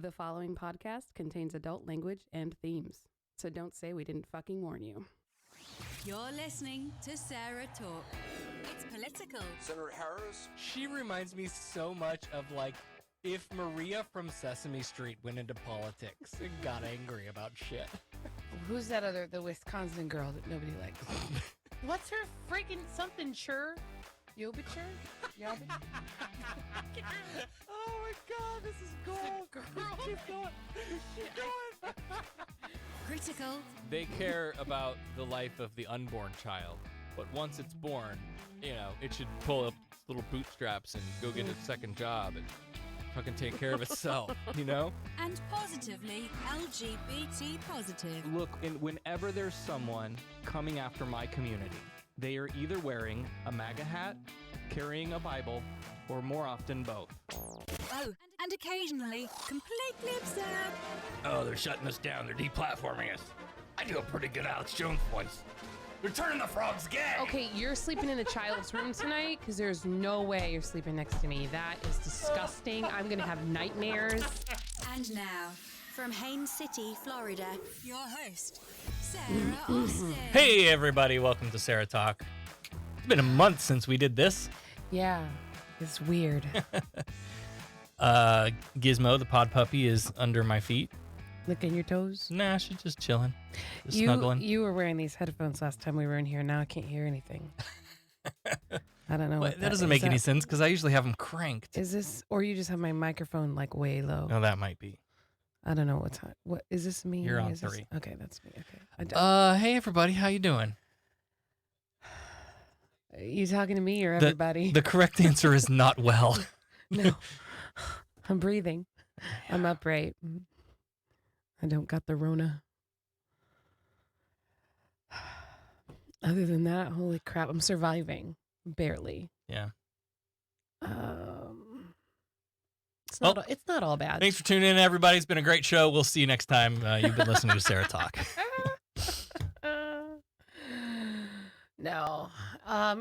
The following podcast contains adult language and themes, so don't say we didn't fucking warn you. You're listening to SarahTalk. It's political. Senator Harris? She reminds me so much of, like, if Maria from Sesame Street went into politics and got angry about shit. Who's that the Wisconsin girl that nobody likes? What's her freaking something, sure? Yobitcher? Yobitcher? Oh my god, this is gold. Girl. Keep going. Keep going. Critical. They care about the life of the unborn child, but once it's born, you know, it should pull up its little bootstraps and go get a second job and fucking take care of itself, you know? And positively LGBT positive. Look, whenever there's someone coming after my community, they are either wearing a MAGA hat, carrying a Bible, or more often both. Oh, and occasionally completely absurd. Oh, they're shutting us down. They're deplatforming us. I do a pretty good Alex Jones voice. They're turning the frogs gay. Okay, you're sleeping in the child's room tonight because there's no way you're sleeping next to me. That is disgusting. I'm going to have nightmares. And now, from Haines City, Florida, your host, Sarah Austin. Hey everybody, welcome to SarahTalk. It's been a month since we did this. Yeah, it's weird. Gizmo, the pod puppy, is under my feet. Licking your toes. Nah, she's just chilling, just snuggling. You were wearing these headphones last time we were in here. Now I can't hear anything. I don't know. Well, that doesn't make any sense because I usually have them cranked. Is this, or you just have my microphone like way low? No, that might be. I don't know what's on. What is this me? You're on Is this- 3. Okay, that's me. Okay. Hey everybody, how you doing? You talking to me or everybody? The correct answer is not well. No, I'm breathing. I'm upright. I don't got the Rona. Other than that, holy crap, I'm surviving. Barely. Yeah. It's not all bad. Thanks for tuning in, everybody. It's been a great show. We'll see you next time. You've been listening to SarahTalk. No,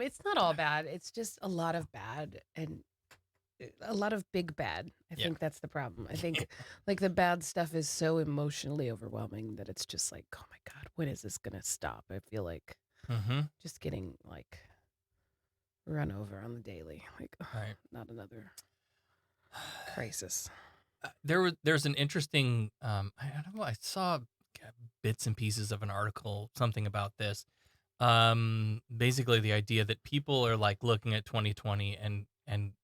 it's not all bad. It's just a lot of bad and a lot of big bad. I think that's the problem. I think like the bad stuff is so emotionally overwhelming that it's just like, oh my God, when is this going to stop? I feel like just getting like run over on the daily. Like, Right. Not another crisis. There's an interesting, I don't know, I saw bits and pieces of an article, something about this. Basically the idea that people are like looking at 2020 and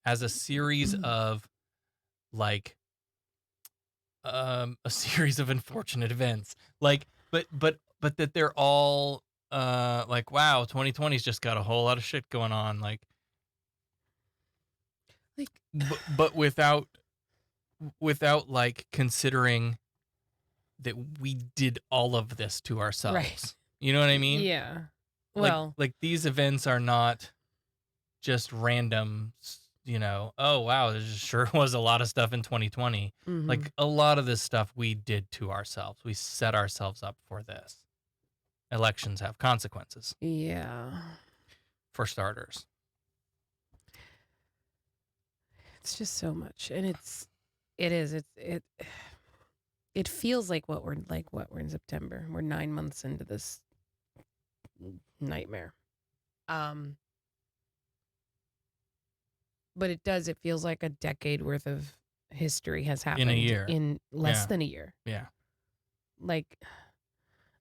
as a series of like a series of unfortunate events, like but that they're all like, wow, 2020's just got a whole lot of shit going on, like but without like considering that we did all of this to ourselves. Right. You know what I mean? Yeah. Well, like these events are not just random, you know, oh, wow, there sure was a lot of stuff in 2020. Like a lot of this stuff we did to ourselves. We set ourselves up for this. Elections have consequences. Yeah. For starters. It's just so much. And it feels like what we're in September. We're 9 months into this nightmare. But it feels like a decade worth of history has happened in a year, in less than a year. Yeah. Like,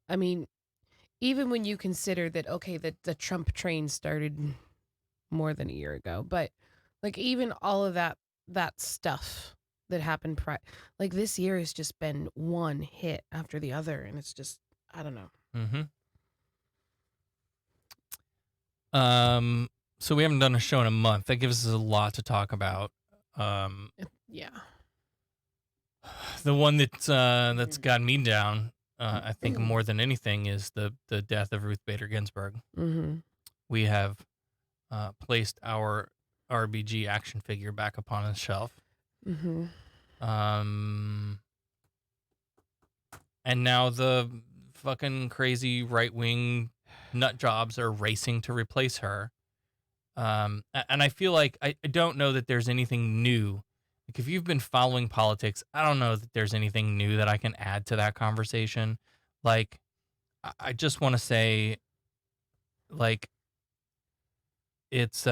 I mean, even when you consider that, okay, that the Trump train started more than a year ago, but like even all of that stuff that happened like this year has just been one hit after the other, and it's just, I don't know. So we haven't done a show in a month. That gives us a lot to talk about. Yeah. The one that's got me down, I think more than anything, is the death of Ruth Bader Ginsburg. We have placed our RBG action figure back upon the shelf. And now the fucking crazy right-wing nut jobs are racing to replace her. And I feel like I don't know that there's anything new Like, if you've been following politics, I don't know that there's anything new that I can add to that conversation. Like, I just want to say, like, it's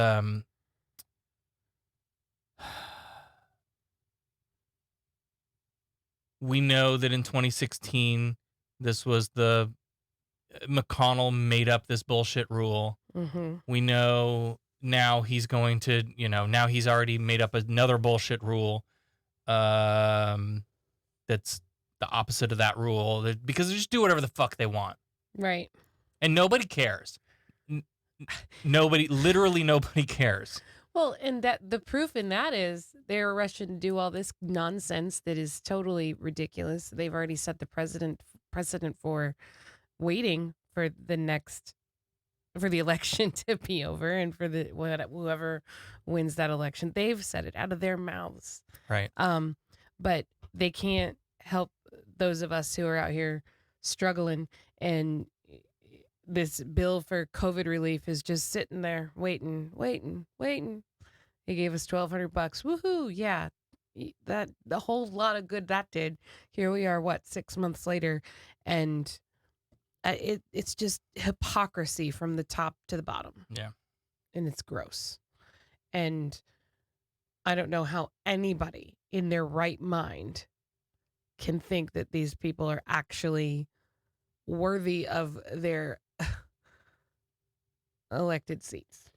we know that in 2016, this was the McConnell made up this bullshit rule. Mm-hmm. We know now he's going to, now he's already made up another bullshit rule. That's the opposite of that rule, because they just do whatever the fuck they want, Right. and nobody cares. N- literally nobody cares. Well, and that the proof in that is they're rushing to do all this nonsense that is totally ridiculous. They've already set the precedent for waiting for the election to be over and for whoever wins that election. They've said it out of their mouths. Right. But they can't help those of us who are out here struggling, and this bill for COVID relief is just sitting there waiting. He gave us $1,200. Woohoo! Yeah, that the whole lot of good that did. Here we are, 6 months later, and it's just hypocrisy from the top to the bottom. Yeah, and it's gross. And I don't know how anybody in their right mind can think that these people are actually worthy of their elected seats.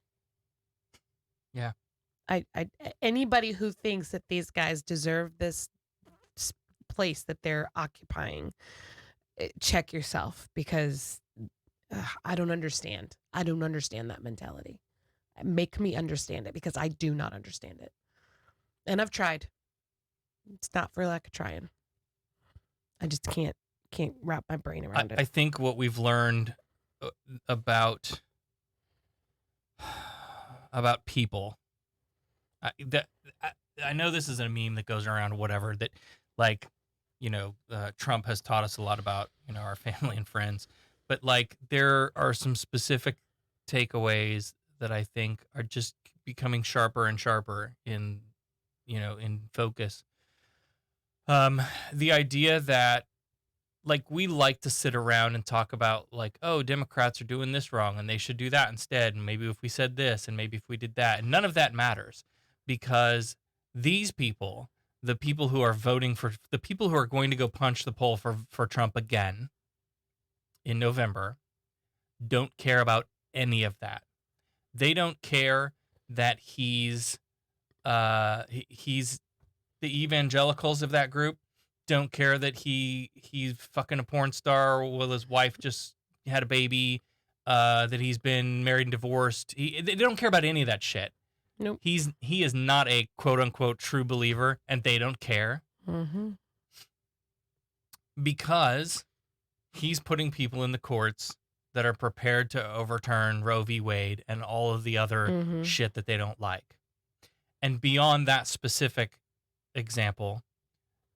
Yeah. Anybody who thinks that these guys deserve this place that they're occupying, check yourself, because I don't understand. I don't understand that mentality. Make me understand it, because I do not understand it. And I've tried. It's not for lack of trying. I just can't wrap my brain around it. I think what we've learned about people, I know this is a meme that goes around, whatever, that like, Trump has taught us a lot about, our family and friends, but like there are some specific takeaways that I think are just becoming sharper and sharper in focus. The idea that, like, we like to sit around and talk about, like, oh, Democrats are doing this wrong and they should do that instead. And maybe if we said this and maybe if we did that, and none of that matters, because these people, the people who are voting for, the people who are going to go punch the poll for Trump again in November, don't care about any of that. They don't care that he's the evangelicals of that group don't care that he's fucking a porn star while his wife just had a baby, that he's been married and divorced. They don't care about any of that shit. Nope. He is not a quote unquote true believer, and they don't care. Mm-hmm. Because he's putting people in the courts that are prepared to overturn Roe v. Wade and all of the other shit that they don't like. And beyond that specific example,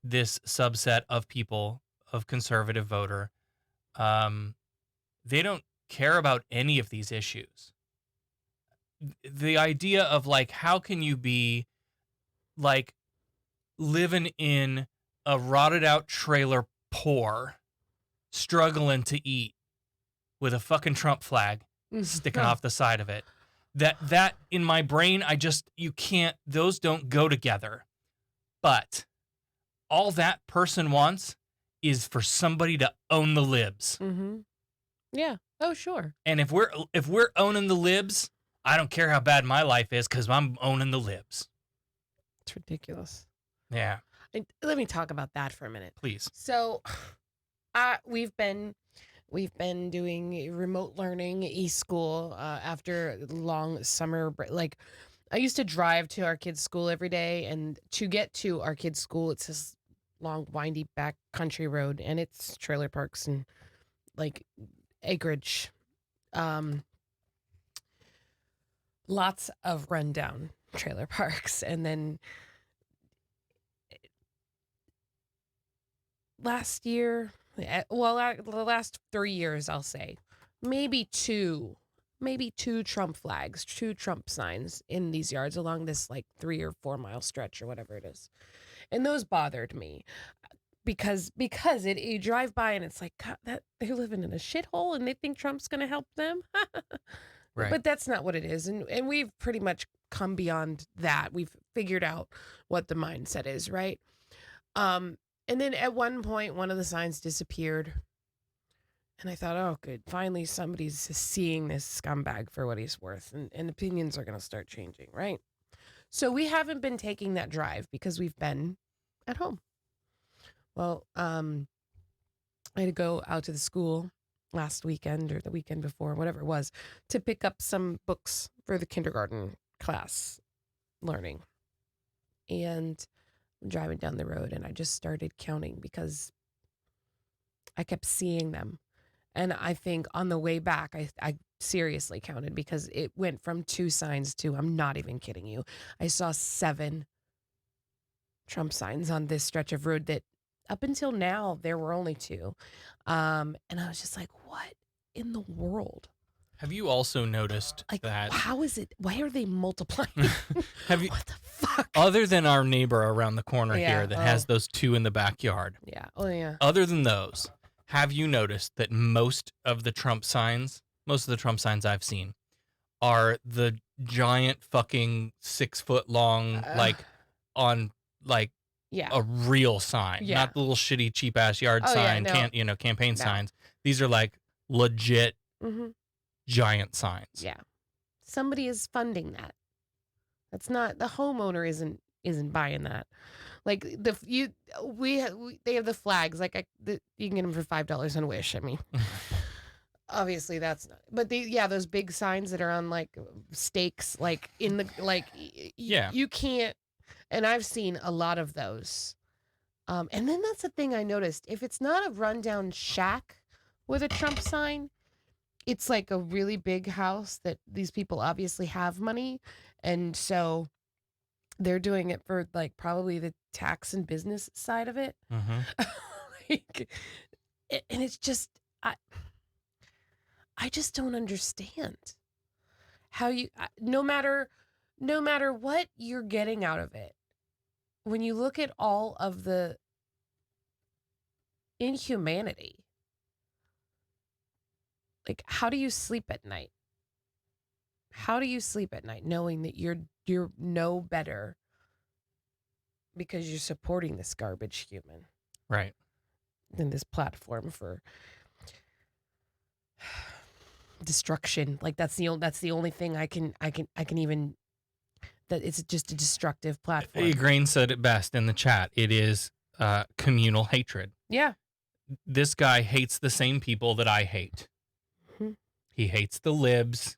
this subset of people, of conservative voter, they don't care about any of these issues. The idea of, like, how can you be, like, living in a rotted out trailer, poor, struggling to eat, with a fucking Trump flag sticking off the side of it. That in my brain, you can't, those don't go together. But all that person wants is for somebody to own the libs. Mm-hmm. Yeah. Oh, sure. And if we're owning the libs, I don't care how bad my life is, because I'm owning the libs. It's ridiculous. Yeah. Let me talk about that for a minute, Please. So, we've been doing remote learning, e-school, after long summer break. Like, I used to drive to our kids' school every day, and to get to our kids' school, it's this long, windy back country road, and it's trailer parks and, like, acreage. Lots of rundown trailer parks. And then last year, the last 3 years, I'll say, maybe two maybe 2 Trump flags, 2 Trump signs in these yards along this like 3 or 4 mile stretch or whatever it is. And those bothered me because it you drive by and it's like, God, that they're living in a shithole and they think Trump's going to help them. Right. But that's not what it is. And we've pretty much come beyond that. We've figured out what the mindset is, right? And then at one point, one of the signs disappeared. And I thought, oh, good. Finally, somebody's seeing this scumbag for what he's worth. And opinions are going to start changing, right? So we haven't been taking that drive because we've been at home. Well, I had to go out to the school last weekend or the weekend before, whatever it was, to pick up some books for the kindergarten class learning. And I'm driving down the road and I just started counting because I kept seeing them. And I think on the way back, I seriously counted because it went from 2 signs to, I'm not even kidding you, I saw 7 Trump signs on this stretch of road that up until now, there were only 2. And I was just like, what in the world? Have you also noticed Like, that? how is it? Why are they multiplying? Have you, What the fuck? other than our neighbor around the corner Yeah, here that has those 2 in the backyard, Yeah. Oh, yeah. other than those, have you noticed that most of the Trump signs I've seen are the giant fucking 6-foot long, like on like Yeah. a real sign, Yeah. not the little shitty cheap ass yard Oh, yeah, sign, no. campaign No. signs. These are like legit Mm-hmm. giant signs. Yeah. Somebody is funding that. That's not the homeowner isn't buying that. Like they have the flags like you can get them for $5 on Wish. I mean, obviously that's not. But those big signs that are on like stakes like in the like Yeah. you can't. And I've seen a lot of those. And then that's the thing I noticed. If it's not a rundown shack with a Trump sign, it's like a really big house that these people obviously have money. And so they're doing it for like probably the tax and business side of it. Mm-hmm. Like, and it's just, I just don't understand how no matter what you're getting out of it, when you look at all of the inhumanity, like, how do you sleep at night? How do you sleep at night knowing that you're no better because you're supporting this garbage human Right. than this platform for destruction? Like that's the only thing I can even, that it's just a destructive platform. Grain said it best in the chat. It is communal hatred. Yeah. This guy hates the same people that I hate. Mhm. He hates the libs.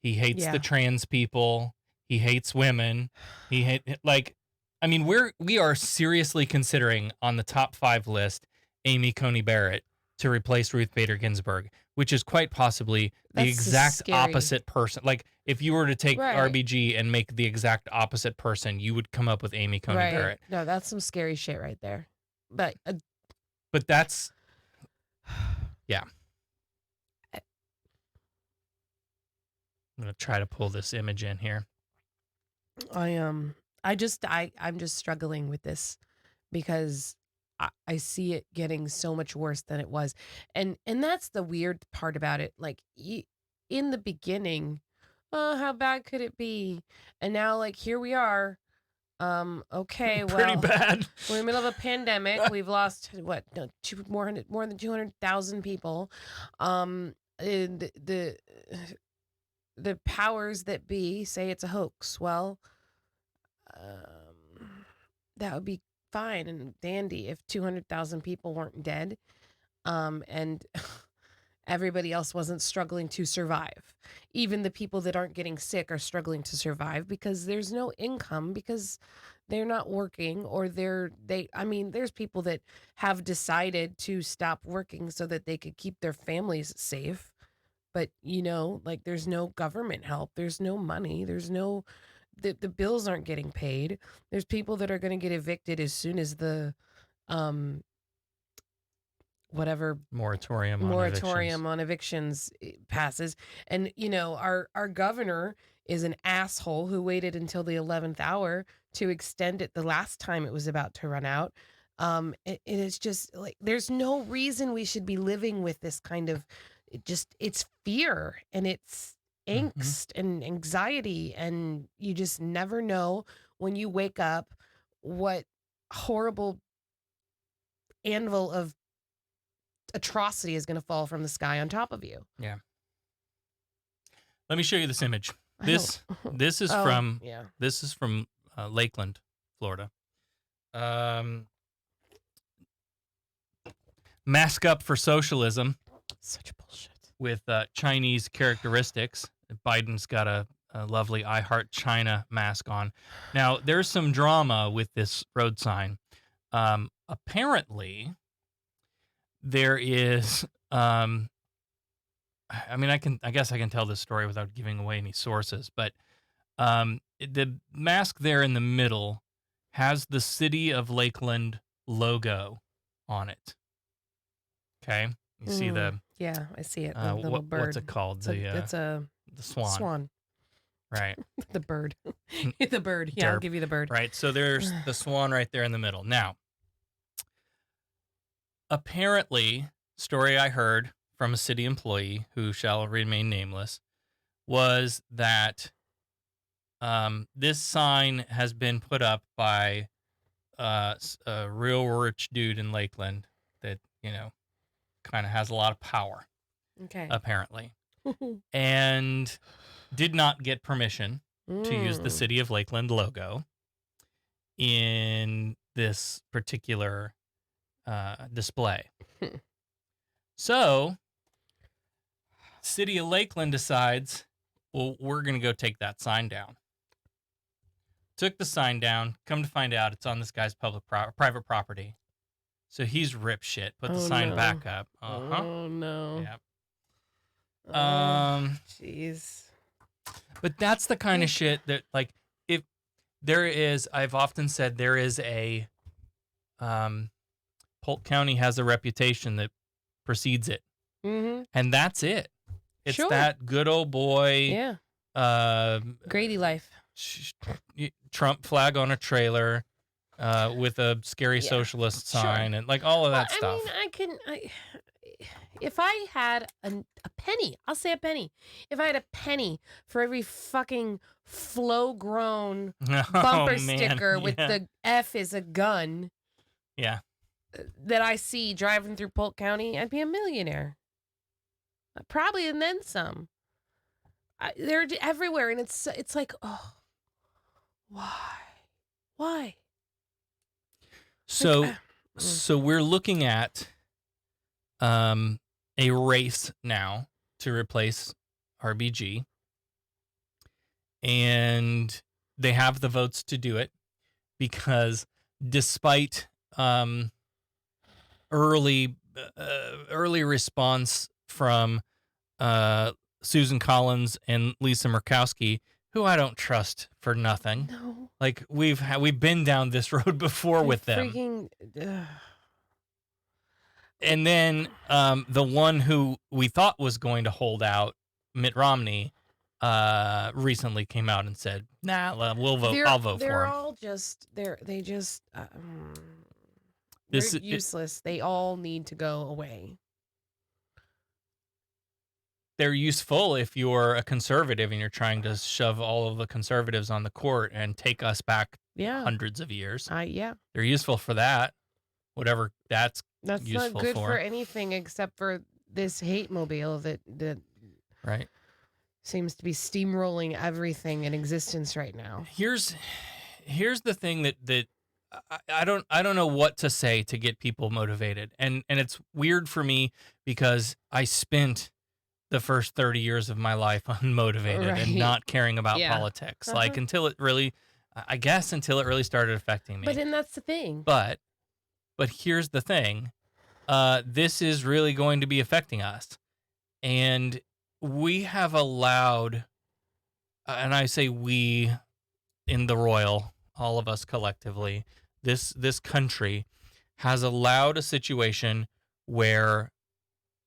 He hates Yeah. the trans people. He hates women. We are seriously considering on the top 5 list Amy Coney Barrett to replace Ruth Bader Ginsburg, which is quite possibly the That's exact scary. opposite person. Like if you were to take Right. RBG and make the exact opposite person, you would come up with Amy Coney Right. Barrett. No, that's some scary shit right there. But But that's, yeah. I'm going to try to pull this image in here. I'm just struggling with this because I see it getting so much worse than it was. And that's the weird part about it. Like in the beginning, oh, how bad could it be? And now like here we are. Okay, Pretty well, bad. we're in the middle of a pandemic. We've lost what? No, more than 200,000 people. And the powers that be say it's a hoax. Well, that would be fine and dandy if 200,000 people weren't dead, and everybody else wasn't struggling to survive. Even the people that aren't getting sick are struggling to survive because there's no income because they're not working, or there's people that have decided to stop working so that they could keep their families safe. But, like there's no government help. There's no money. There's no, the bills aren't getting paid. There's people that are going to get evicted as soon as the whatever moratorium on evictions passes. And our governor is an asshole who waited until the 11th hour to extend it the last time it was about to run out. And it's just like there's no reason we should be living with this kind of it's fear and it's on. angst and anxiety, and you just never know when you wake up what horrible anvil of atrocity is going to fall from the sky on top of you. Yeah. Let me show you this image. I This don't- this is Oh, from yeah. this is from Lakeland, Florida. Mask up for socialism Such bullshit. with Chinese characteristics. Biden's got a lovely I Heart China mask on. Now, there's some drama with this road sign. Apparently, there is. I guess I can tell this story without giving away any sources, but the mask there in the middle has the City of Lakeland logo on it. Okay, you see the Yeah, I see it. The little bird. what's it called? It's a The swan, swan. right? The bird. The bird. Yeah, I'll Derp. give you the bird. Right. So there's the swan right there in the middle. Now, apparently, story I heard from a city employee who shall remain nameless was that this sign has been put up by a real rich dude in Lakeland that, kind of has a lot of power, Okay. apparently, and did not get permission to use the Mm. City of Lakeland logo in this particular display. So, City of Lakeland decides, well, we're going to go take that sign down. Took the sign down. Come to find out, it's on this guy's private property. So he's rip shit. Put the Oh, sign no. back up. Oh no. Yep. Oh, jeez. But that's the kind of shit that, like, if there is, I've often said there is a, Polk County has a reputation that precedes it. Mm-hmm. And that's it. It's Sure. that good old boy, Yeah. Grady life. Trump flag on a trailer, with a scary Yeah. socialist Sure. sign and like all of that Well, stuff. I mean, if I had a penny, I'll say a penny. If I had a penny for every fucking flow-grown bumper sticker with the F is a gun Yeah. that I see driving through Polk County, I'd be a millionaire. Probably, and then some. They're everywhere, and it's like, oh, why? So Like, so we're looking at a race now to replace RBG. And they have the votes to do it because despite early response from Susan Collins and Lisa Murkowski, who I don't trust for nothing. No. Like we've been down this road before with them. Freaking. And then the one who we thought was going to hold out, Mitt Romney, recently came out and said, "Nah, we'll vote. I'll vote for They're him." all just they're This- useless. They all need to go away. They're useful if you're a conservative and you're trying to shove all of the conservatives on the court and take us back Yeah. hundreds of years. Yeah. They're useful for that, whatever that's That's useful not good for. for anything except for this hate mobile that right. seems to be steamrolling everything in existence right now. Here's the thing that I don't know what to say to get people motivated, and it's weird for me because I spent the first 30 years of my life unmotivated and Right. not caring about Yeah. politics, Uh-huh. like until it really started affecting me. But then that's the thing. But here's the thing. This is really going to be affecting us. And we have allowed, and I say we in the royal, all of us collectively, this country has allowed a situation where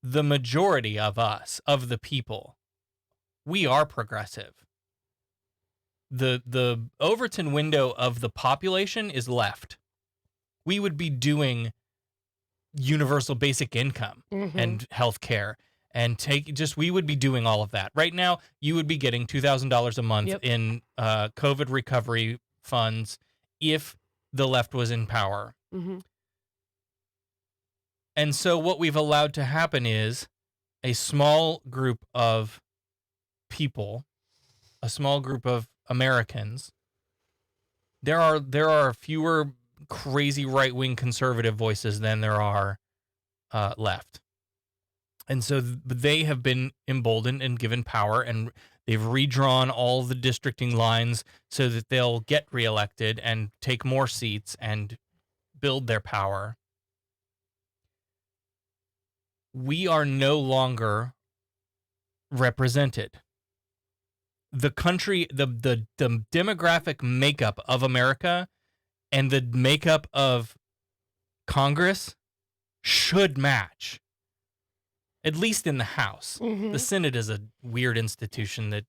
the majority of us, of the people, we are progressive. The Overton window of the population is left. We would be doing universal basic income and health care and we would be doing all of that. Right now, you would be getting $2,000 a month in COVID recovery funds if the left was in power. And so what we've allowed to happen is a small group of people, a small group of Americans. There are fewer crazy right-wing conservative voices than there are left. And so they have been emboldened and given power, and they've redrawn all the districting lines so that they'll get reelected and take more seats and build their power. We are no longer represented. The country, the demographic makeup of America and the makeup of Congress should match, at least in the House. The Senate is a weird institution that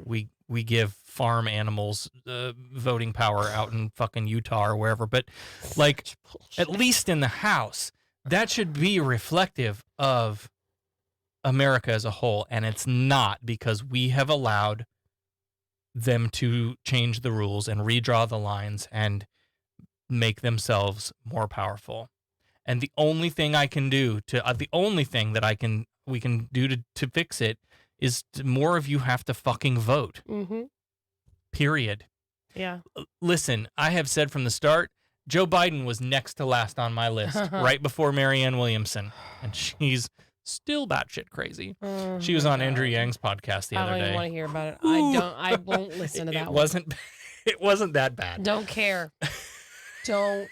we give farm animals voting power out in fucking Utah or wherever. But like, at least in the House, that should be reflective of America as a whole, and it's not, because we have allowed them to change the rules and redraw the lines and make themselves more powerful. And the only thing I can do we can do to fix it is more of you have to fucking vote. Period. Yeah. Listen, I have said from the start, Joe Biden was next to last on my list, right before Marianne Williamson, and she's still batshit crazy. She was on Andrew Yang's podcast the other day. I don't even want to hear about it. I won't listen to that It wasn't that bad. Don't care. Don't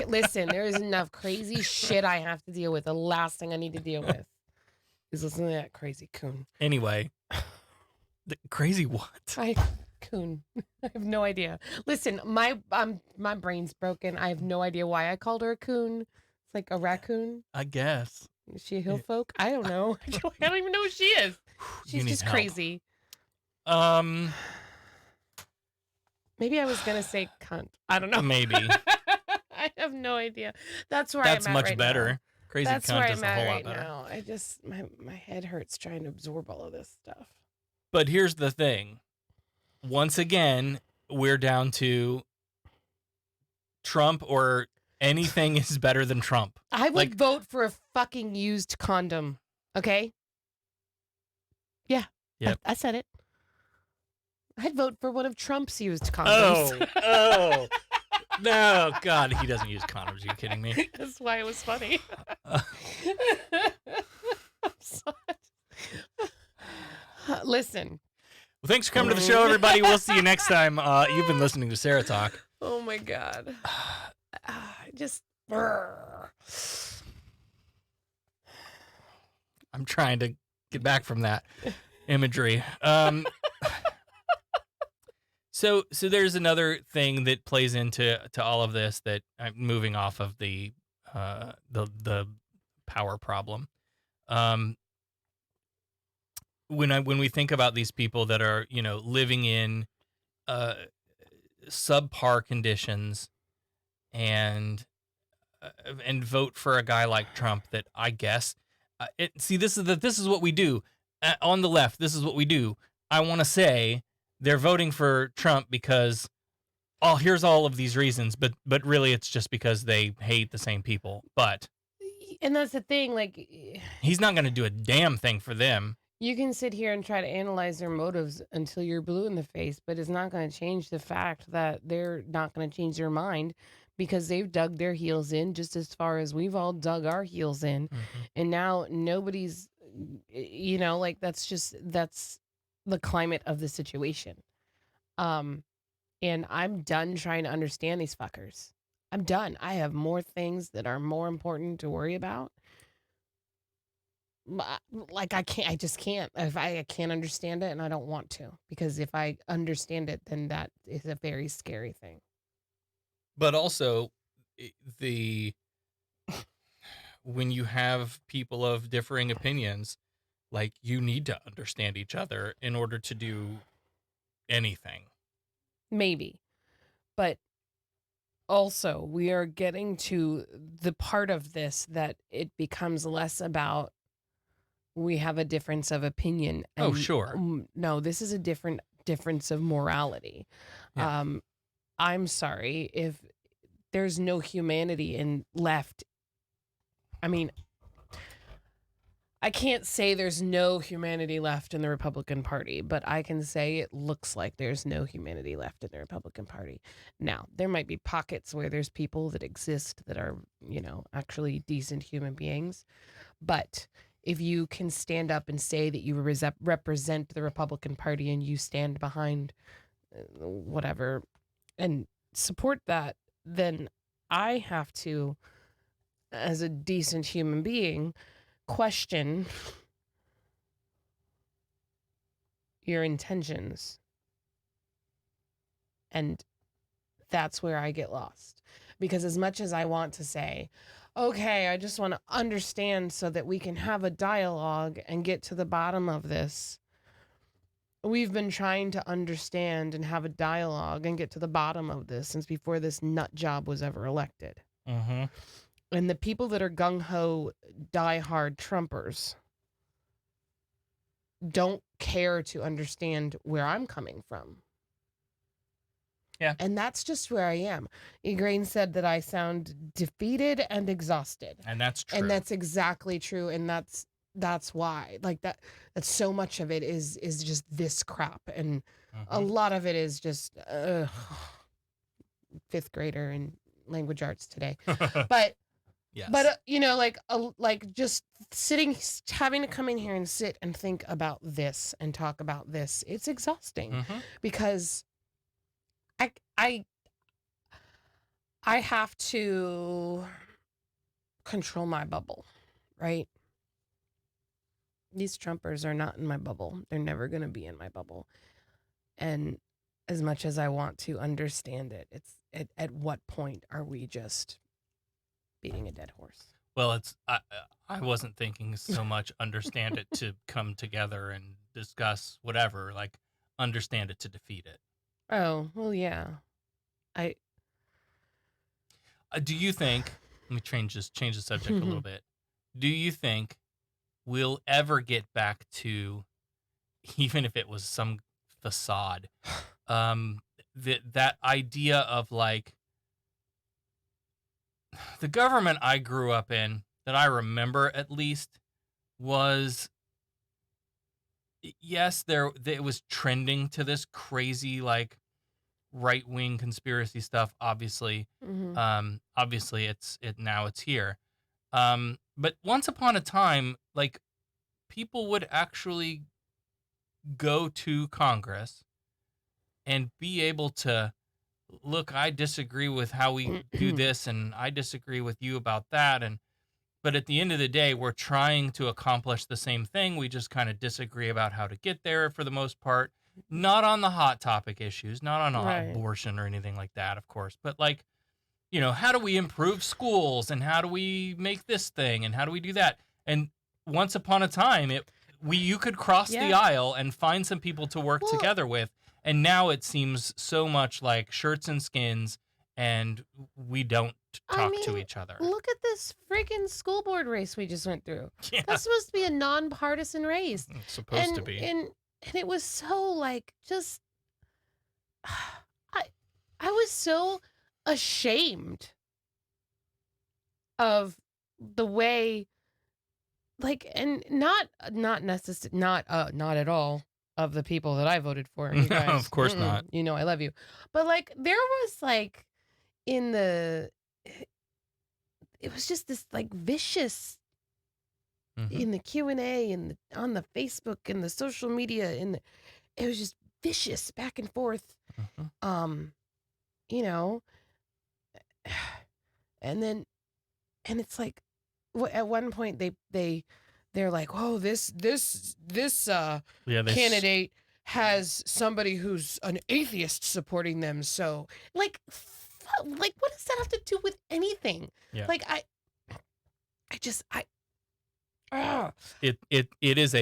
listen. There is enough crazy shit I have to deal with. The last thing I need to deal with is listening to that crazy coon. Anyway, crazy what? Coon. I have no idea. Listen, my brain's broken. I have no idea why I called her a coon. It's like a raccoon. I guess. Is she a hill folk? I don't know. I don't even know who she is. She's just help. crazy. Maybe I was gonna say cunt. I don't know. Maybe. I have no idea. That's where I'm at much right better. Now. Crazy That's cunt where is I'm a at whole right lot better. now. I just my head hurts trying to absorb all of this stuff. But here's the thing. Once again, we're down to Trump or anything is better than Trump. I would vote for a fucking used condom. Okay? Yeah. Yep. I said it. I'd vote for one of Trump's used condoms. Oh. No, God, he doesn't use condoms. Are you kidding me? That's why it was funny. I'm sorry. Listen. Well, thanks for coming to the show, everybody. We'll see you next time. You've been listening to Sarah Talk. Oh, my God. Just... I'm trying to get back from that imagery. So there's another thing that plays into all of this that I'm moving off of the power problem. When we think about these people that are, living in subpar conditions and vote for a guy like Trump, that I guess this is what we do on the left. This is what we do. I want to say they're voting for Trump because here's all of these reasons, but really it's just because they hate the same people. And that's the thing, like, he's not going to do a damn thing for them. You can sit here and try to analyze their motives until you're blue in the face, but it's not going to change the fact that they're not going to change their mind, because they've dug their heels in just as far as we've all dug our heels in. And now nobody's, that's the climate of the situation. And I'm done trying to understand these fuckers. I'm done. I have more things that are more important to worry about. Like, I just can't. If I can't understand it, and I don't want to, because if I understand it, then that is a very scary thing. But also, when you have people of differing opinions, like, you need to understand each other in order to do anything. Maybe. But also, we are getting to the part of this that it becomes less about we have a difference of opinion Oh, and sure. no, this is a different difference of morality. Yeah. I'm sorry if there's no humanity in left. I mean, I can't say there's no humanity left in the Republican Party, but I can say it looks like there's no humanity left in the Republican Party. Now, there might be pockets where there's people that exist that are, actually decent human beings. But if you can stand up and say that you represent the Republican Party and you stand behind whatever and support that, then I have to, as a decent human being, question your intentions. And that's where I get lost. Because as much as I want to say, okay, I just want to understand so that we can have a dialogue and get to the bottom of this. We've been trying to understand and have a dialogue and get to the bottom of this since before this nut job was ever elected. Mm-hmm. And the people that are gung-ho, die-hard Trumpers don't care to understand where I'm coming from. Yeah. And that's just where I am. Igraine said that I sound defeated and exhausted. And that's true. And that's exactly true. And that's why. Like that's so much of it is just this crap. And a lot of it is just fifth grader in language arts today. But yes. But like just having to come in here and sit and think about this and talk about this, it's exhausting because I have to control my bubble, right? These Trumpers are not in my bubble. They're never going to be in my bubble. And as much as I want to understand it, it's at what point are we just beating a dead horse? Well, I wasn't thinking so much understand it to come together and discuss whatever, like understand it to defeat it. Oh, well, yeah. Do you think, let me change the subject a little bit. Do you think we'll ever get back to, even if it was some facade, that idea of like, the government I grew up in, that I remember at least, was, yes, it was trending to this crazy, like, right-wing conspiracy stuff, obviously. Obviously it's here. But once upon a time, like, people would actually go to Congress and be able to, look, I disagree with how we do this, and I disagree with you about that, but at the end of the day, we're trying to accomplish the same thing. We just kind of disagree about how to get there for the most part. Not on the hot topic issues, not on abortion or anything like that, of course, but like, how do we improve schools, and how do we make this thing, and how do we do that? And once upon a time, you could cross the aisle and find some people to work together with. And now it seems so much like shirts and skins, and we don't talk to each other. Look at this freaking school board race we just went through. Yeah. That's supposed to be a nonpartisan race. It's supposed to be. And it was so like just I was so ashamed of the way, like, and not at all of the people that I voted for. You guys. No, of course not. I love you. But like there was like it was just this like vicious in the Q&A and on the Facebook and the social media, and it was just vicious back and forth. And it's like at one point they're like, oh, this candidate has somebody who's an atheist supporting them, so like what does that have to do with anything? Yeah. Like ah, It is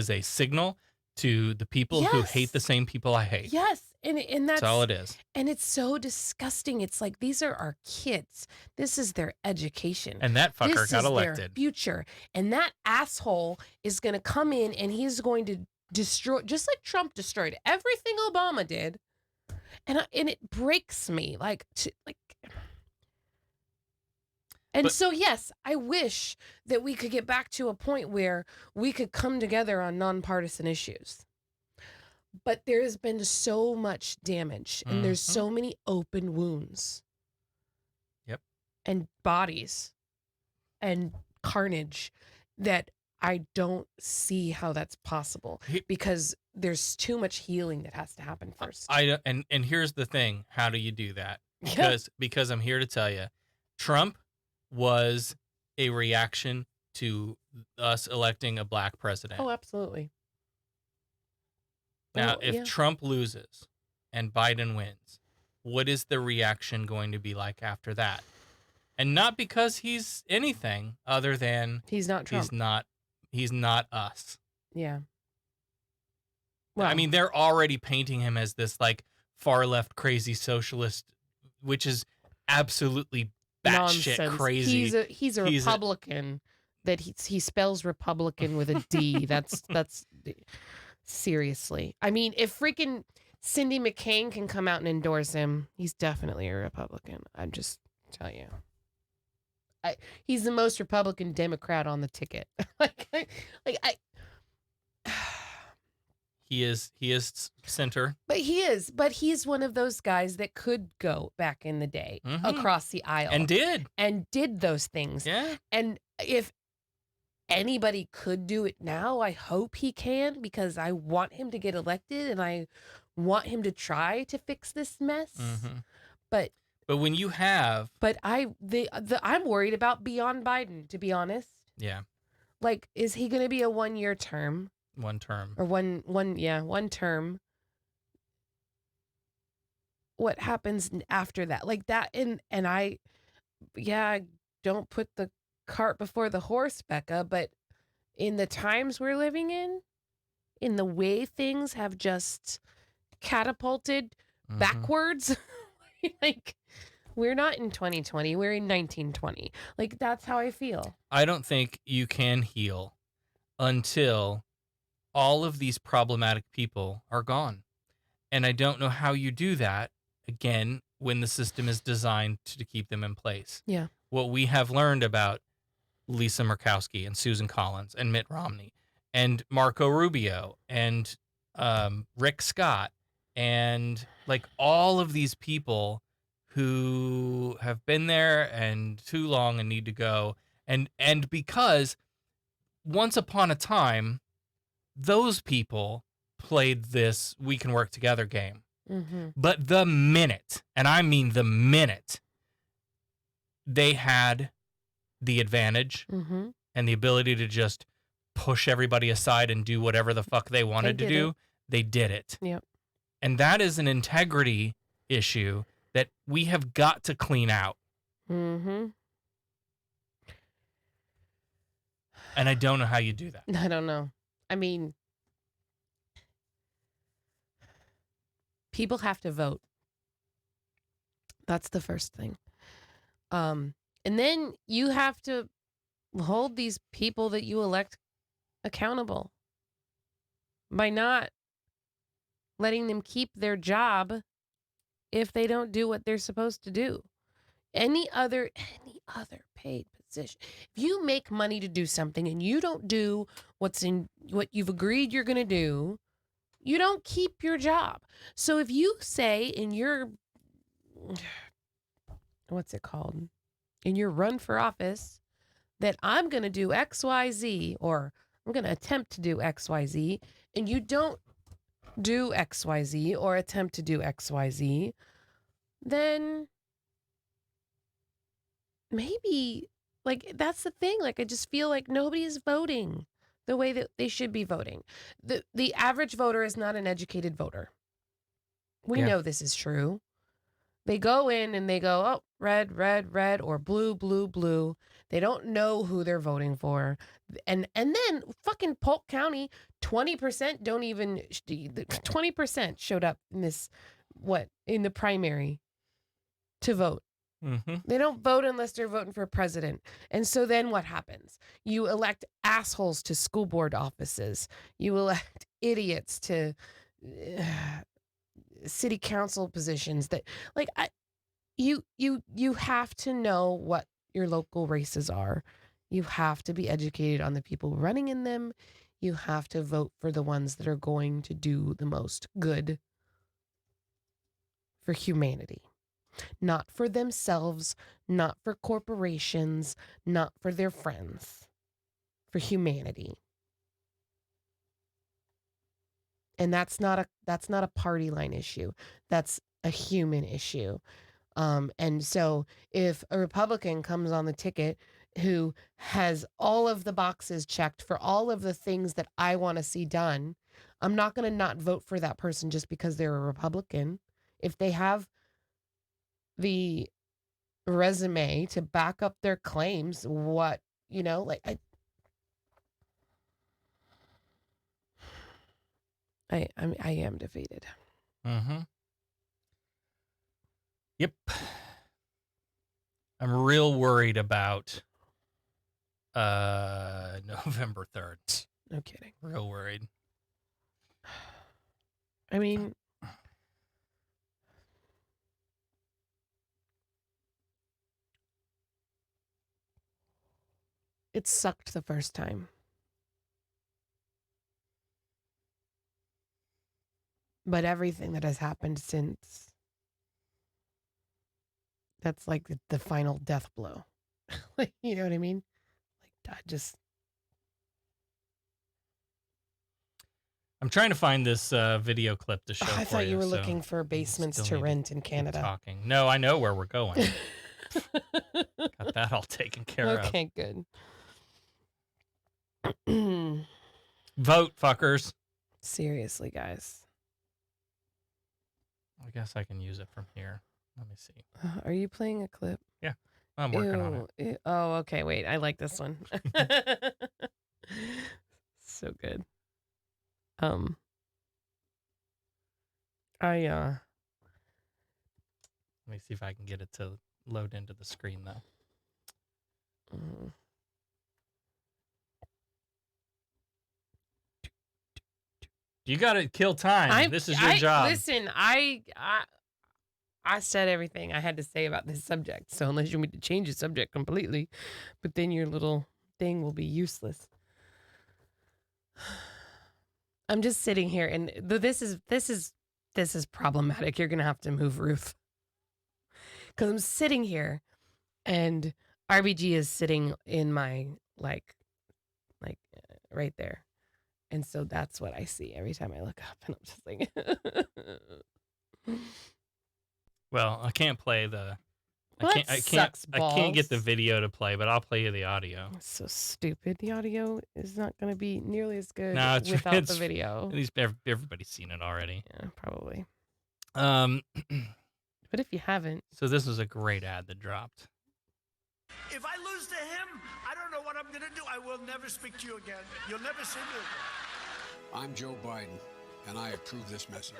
a signal to the people who hate the yes, same people I hate. yes. And That's all that's, it is. and it's so disgusting. It's like, these are our kids. This is their education. And that fucker This got is their elected. future. And that asshole is going to come in and he's going to destroy, just like Trump destroyed everything Obama did. And it breaks me and But so, yes, I wish that we could get back to a point where we could come together on nonpartisan issues. But there has been so much damage and there's Mhm. so many open wounds Yep. and bodies and carnage that I don't see how that's possible He- because there's too much healing that has to happen first. and here's the thing. How do you do that? Yeah. Because I'm here to tell you, Trump was a reaction to us electing a black president. Oh, absolutely. Now, Oh, if yeah. Trump loses and Biden wins, what is the reaction going to be like after that? And not because he's anything other than He's not Trump. he's not us. Yeah. I mean, they're already painting him as this like far left crazy socialist, which is absolutely batshit nonsense. crazy. He's a He's a- Republican that he spells Republican with a D. That's seriously. I mean, if freaking Cindy McCain can come out and endorse him, he's definitely a Republican. I'm just tell you. He's the most Republican Democrat on the ticket. I He is center. But he's one of those guys that could go back in the day Mhm. across the aisle And did those things. yeah. And if anybody could do it now, I hope he can, because I want him to get elected and I want him to try to fix this mess. Mhm. But when you have I'm worried about beyond Biden, to be honest. yeah, Like, is he going to be a 1-year term one term. or one term? What happens after that? Like that, and I don't put the cart before the horse, Becca, but in the times we're living in the way things have just catapulted Mhm. backwards, like we're not in 2020, we're in 1920. Like, that's how I feel. I don't think you can heal until all of these problematic people are gone. And I don't know how you do that, again, when the system is designed to keep them in place. Yeah. What we have learned about Lisa Murkowski and Susan Collins and Mitt Romney and Marco Rubio and Rick Scott and like all of these people who have been there and too long and need to go. And because once upon a time, those people played this we can work together game. Mm-hmm. But the minute, and I mean the minute, they had the advantage Mm-hmm. and the ability to just push everybody aside and do whatever the fuck they wanted to did do, it. they did it. Yep. And that is an integrity issue that we have got to clean out. Mm-hmm. And I don't know how you do that. I don't know. I mean, people have to vote. That's the first thing. And then you have to hold these people that you elect accountable by not letting them keep their job if they don't do what they're supposed to do. Any other paid position. If you make money to do something and you don't do what you've agreed you're going to do, you don't keep your job. So if you say in your what's it called? In your run for office that I'm going to do XYZ, or I'm going to attempt to do XYZ, and you don't do XYZ or attempt to do XYZ, then maybe, like, that's the thing. Like, I just feel like nobody is voting the way that they should be voting. The average voter is not an educated voter. We Yeah. know this is true. They go in and they go, oh, red, red, red, or blue, blue, blue. They don't know who they're voting for. And then fucking Polk County, 20% don't even 20% showed up in this in the primary to vote. Mm-hmm. They don't vote unless they're voting for president. And so then what happens? You elect assholes to school board offices. You elect idiots to city council positions that you have to know what your local races are. You have to be educated on the people running in them. You have to vote for the ones that are going to do the most good for humanity. Not for themselves, not for corporations, not for their friends, for humanity. And that's not a party line issue. That's a human issue. And so if a Republican comes on the ticket who has all of the boxes checked for all of the things that I want to see done, I'm not going to not vote for that person just because they're a Republican. If they have the resume to back up their claims, I am defeated. Mm-hmm. Yep. I'm real worried about November 3rd. No kidding. Real worried. I mean, it sucked the first time. But everything that has happened since, that's like the final death blow. Like, you know what I mean? Like, I'm trying to find this video clip to show. I for thought you were so looking for basements still to need rent in keep Canada. Talking. No, I know where we're going. Got that all taken care of. Okay, good. Vote, fuckers. Seriously, guys. I guess I can use it from here. Let me see. Are you playing a clip? Yeah, I'm working on it. Ew. Oh, okay. Wait, I like this one. So good. Let me see if I can get it to load into the screen, though. mm. You got to kill time. This is your job. Listen, I said everything I had to say about this subject. So unless you want me to change the subject completely, but then your little thing will be useless. I'm just sitting here, and this is problematic. You're gonna have to move, Ruth, because I'm sitting here, and RBG is sitting in my like right there. And so that's what I see every time I look up, and I'm just like, Well, I can't play the. Well, I can't get the video to play, but I'll play you the audio. It's so stupid. The audio is not going to be nearly as good No, without the video. At least everybody's seen it already. Yeah, probably. But if you haven't, so this was a great ad that dropped. If I lose to him, I don't know what I'm going to do. I will never speak to you again. You'll never see me again. I'm Joe Biden, and I approve this message.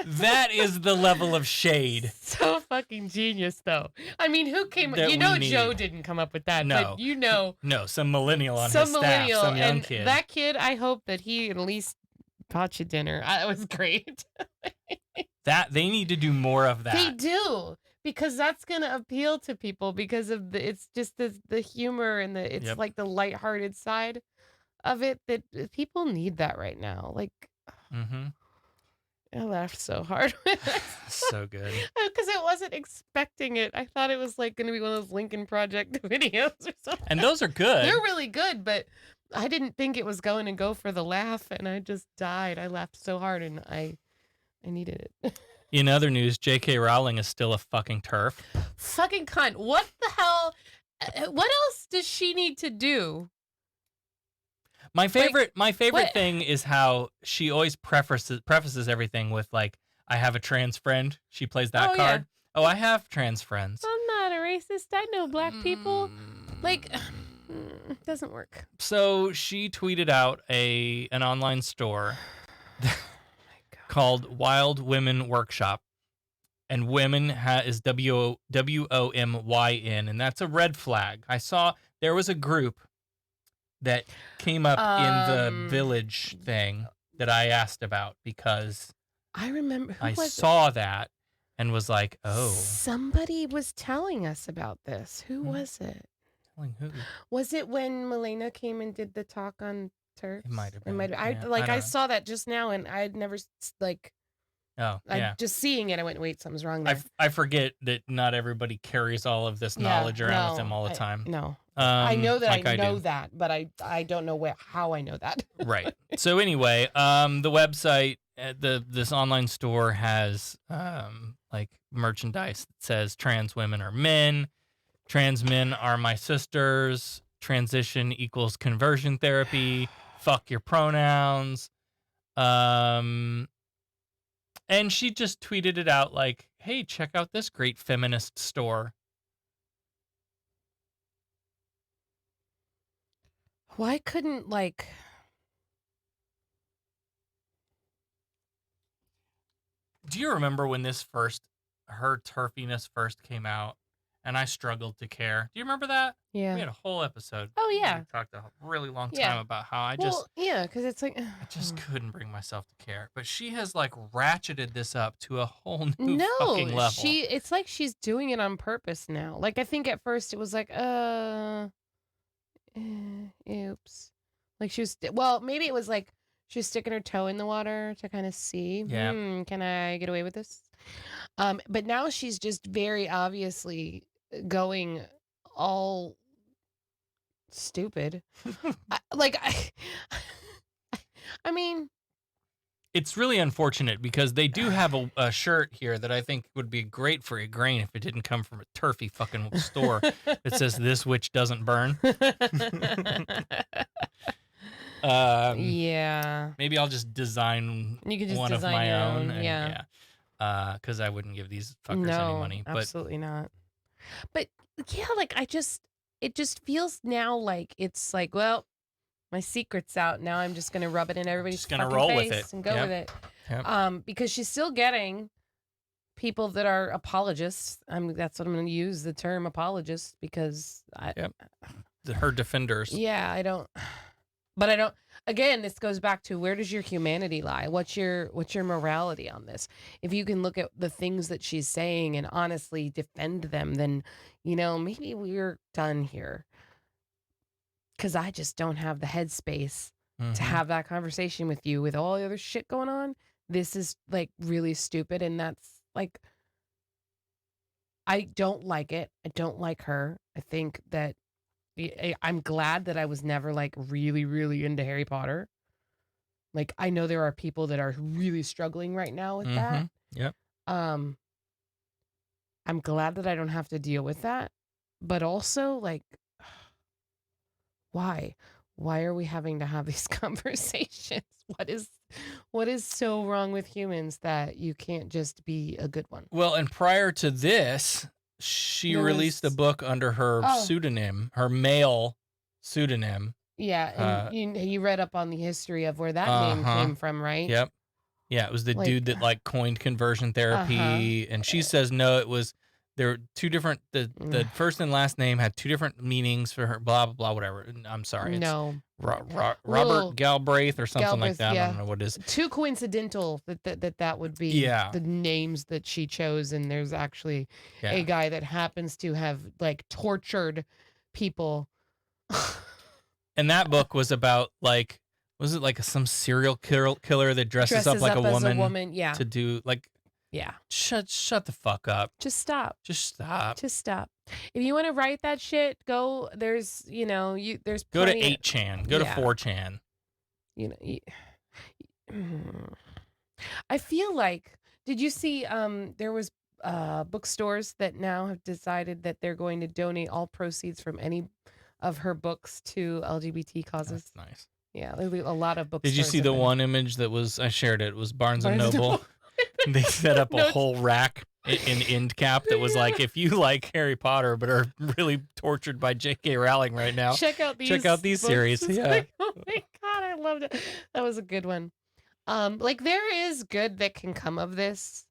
That is the level of shade. So fucking genius, though. I mean, who came? That Joe didn't come up with that. No. But No, some millennial on his staff, some young and kid. That kid, I hope that he at least bought you dinner. It was great. That they need to do more of that. They do, because that's gonna appeal to people because of it's just the humor and it's like the lighthearted side of it that people need that right now. Like, I laughed so hard. So good. Because I wasn't expecting it. I thought it was like going to be one of those Lincoln Project videos or something. And those are good. They're really good, but I didn't think it was going to go for the laugh, and I just died. I laughed so hard, and I needed it. In other news, J.K. Rowling is still a fucking turf. Fucking cunt. What the hell? What else does she need to do? My favorite thing is how she always prefaces everything with like, I have a trans friend. She plays that Oh, yeah. card. Oh, I have trans friends. I'm not a racist. I know black people. Like, it doesn't work. So she tweeted out an online store called Wild Women Workshop. And women is WOMYN, and that's a red flag. I saw there was a group that came up in the village thing that I asked about because I remember I saw that and was like, oh. Somebody was telling us about this. Who was it? Telling who? Was it when Milena came and did the talk on turfs? It might have been. It might have. Yeah, I don't know. saw that just now, and I had never Oh, yeah. just seeing it, I went, wait, something's wrong there. I forget that not everybody carries all of this knowledge around with them all the time. No. I know that like I know do. that, but I don't know how I know that. Right. So anyway, the website, this online store has like merchandise that says trans women are men, trans men are my sisters, transition equals conversion therapy, fuck your pronouns. And she just tweeted it out like, hey, check out this great feminist store. Why couldn't Do you remember when her turfiness first came out and I struggled to care? Do you remember that? Yeah. We had a whole episode. Oh, yeah. We talked a really long time Yeah. about how I because it's like just couldn't bring myself to care. But she has like ratcheted this up to a whole new fucking level. it's like she's doing it on purpose now. Like I think at first it was like, oops. Like she was, maybe it was like she was sticking her toe in the water to kind of see, Yeah. can I get away with this? But now she's just very obviously going all stupid. I mean, it's really unfortunate because they do have a shirt here that I think would be great for a grain if it didn't come from a turfy fucking store that says "This witch doesn't burn." yeah. Maybe I'll just design You could just one design of my your own. own, And, yeah. Because I wouldn't give these fuckers No, any money. But absolutely not. But yeah, like it just feels now like it's like, well, my secret's out. Now I'm just gonna rub it in everybody's Just gonna fucking roll face with it. and go Yep. with it. Yep. Because she's still getting people that are apologists. That's what I'm gonna use the term apologist because Her defenders. yeah, I don't. But I don't. Again, this goes back to where does your humanity lie? What's your morality on this? If you can look at the things that she's saying and honestly defend them, then maybe we're done here. Because I just don't have the headspace to have that conversation with you with all the other shit going on. This is like really stupid, and that's like I don't like it. I don't like her. I think that. I'm glad that I was never like really, really into Harry Potter. Like I know there are people that are really struggling right now with that. Yep. I'm glad that I don't have to deal with that. But also like why? Why are we having to have these conversations? What is so wrong with humans that you can't just be a good one? Well, and prior to this, she released a book under her pseudonym, her male pseudonym. Yeah, and you read up on the history of where that name came from, right? Yep. Yeah, it was the dude that like coined conversion therapy, and she says no, it was there were two different. The first and last name had two different meanings for her. Blah blah blah. Whatever. I'm sorry. No. Robert Galbraith or something like that. Yeah. I don't know what it is. Too coincidental that would be the names that she chose, and there's actually a guy that happens to have like tortured people. And that book was about like, was it like some serial killer that dresses up like a woman, yeah, to do like, yeah. Shut the fuck up. Just stop. Just stop. If you want to write that shit, go. There's there's go to plenty 8chan. Go to 4chan. I feel like. Did you see? There was bookstores that now have decided that they're going to donate all proceeds from any of her books to LGBT causes. That's nice. Yeah, a lot of bookstores. Did you see the one image that was? I shared it. It was Barnes and Noble. They set up a No, whole rack in end cap that was like, if you like Harry Potter but are really tortured by J.K. Rowling right now, check out these books. series. It's Yeah. like, oh my God, I loved it. That was a good one. Like there is good that can come of this,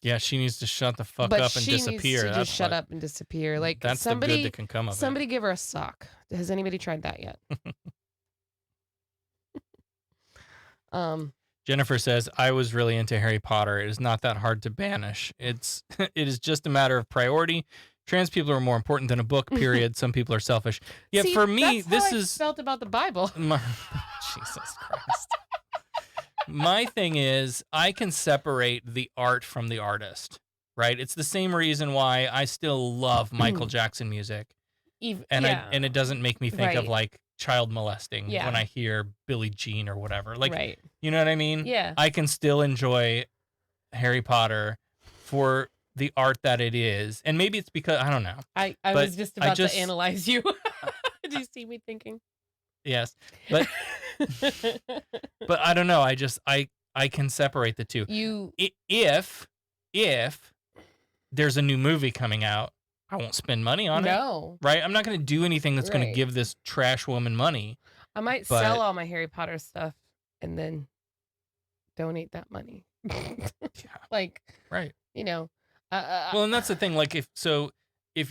Yeah, she needs to shut the fuck but up and she needs disappear. to That's just shut what, up and disappear. Like that's the good that can come of it. somebody give her a sock. Has anybody tried that yet? Jennifer says, I was really into Harry Potter. It is not that hard to banish. It is just a matter of priority. Trans people are more important than a book, period. Some people are selfish. Yeah, See, for me, that's this how I is felt about the Bible. Jesus Christ. My thing is, I can separate the art from the artist, right? It's the same reason why I still love Michael Jackson music. And it doesn't make me think of Right. like child molesting Yeah. when I hear Billie Jean or whatever. Like, Right. you know what I mean? Yeah. I can still enjoy Harry Potter for the art that it is. And maybe it's because, I don't know. I But was just about just- to analyze you. Did you see me thinking? Yes. But but I don't know. I can separate the two. If there's a new movie coming out, I won't spend money on it. No. Right? I'm not going to do anything that's going to Right. give this trash woman money. I might But- sell all my Harry Potter stuff and then donate that money. Like, Right. you know. Well, and that's the thing. Like, if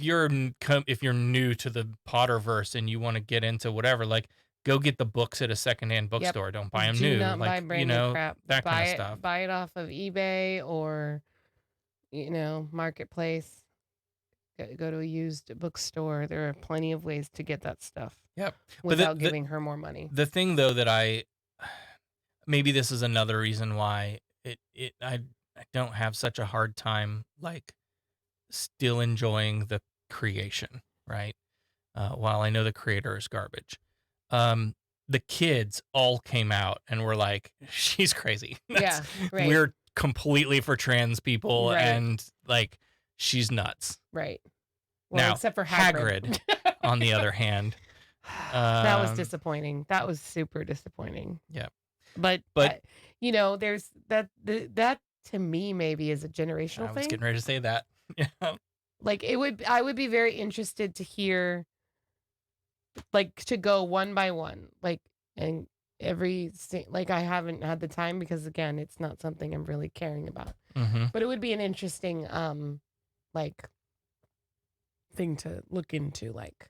you're new to the Potterverse and you want to get into whatever, like, go get the books at a secondhand bookstore. Don't buy them do new. not like, buy brand you know, new crap. that buy kind of it, stuff. Buy it off of eBay or, Marketplace. Go to a used bookstore. There are plenty of ways to get that stuff. Yep. Without giving her more money. The thing, though, that maybe this is another reason why I don't have such a hard time, like, still enjoying the creation, right? While I know the creator is garbage. The kids all came out and were like, she's crazy. Yeah, right. We're completely for trans people, Right. and, like, she's nuts. Right. Well, Now, except for Hagrid. on the other hand. That was disappointing. That was super disappointing. Yeah. But But- there's that to me maybe is a generational I was thing. getting ready to say that. Yeah. Like I would be very interested to hear, like, to go one by one, like, and like, I haven't had the time because, again, it's not something I'm really caring about. Mm-hmm. But it would be an interesting like thing to look into, like,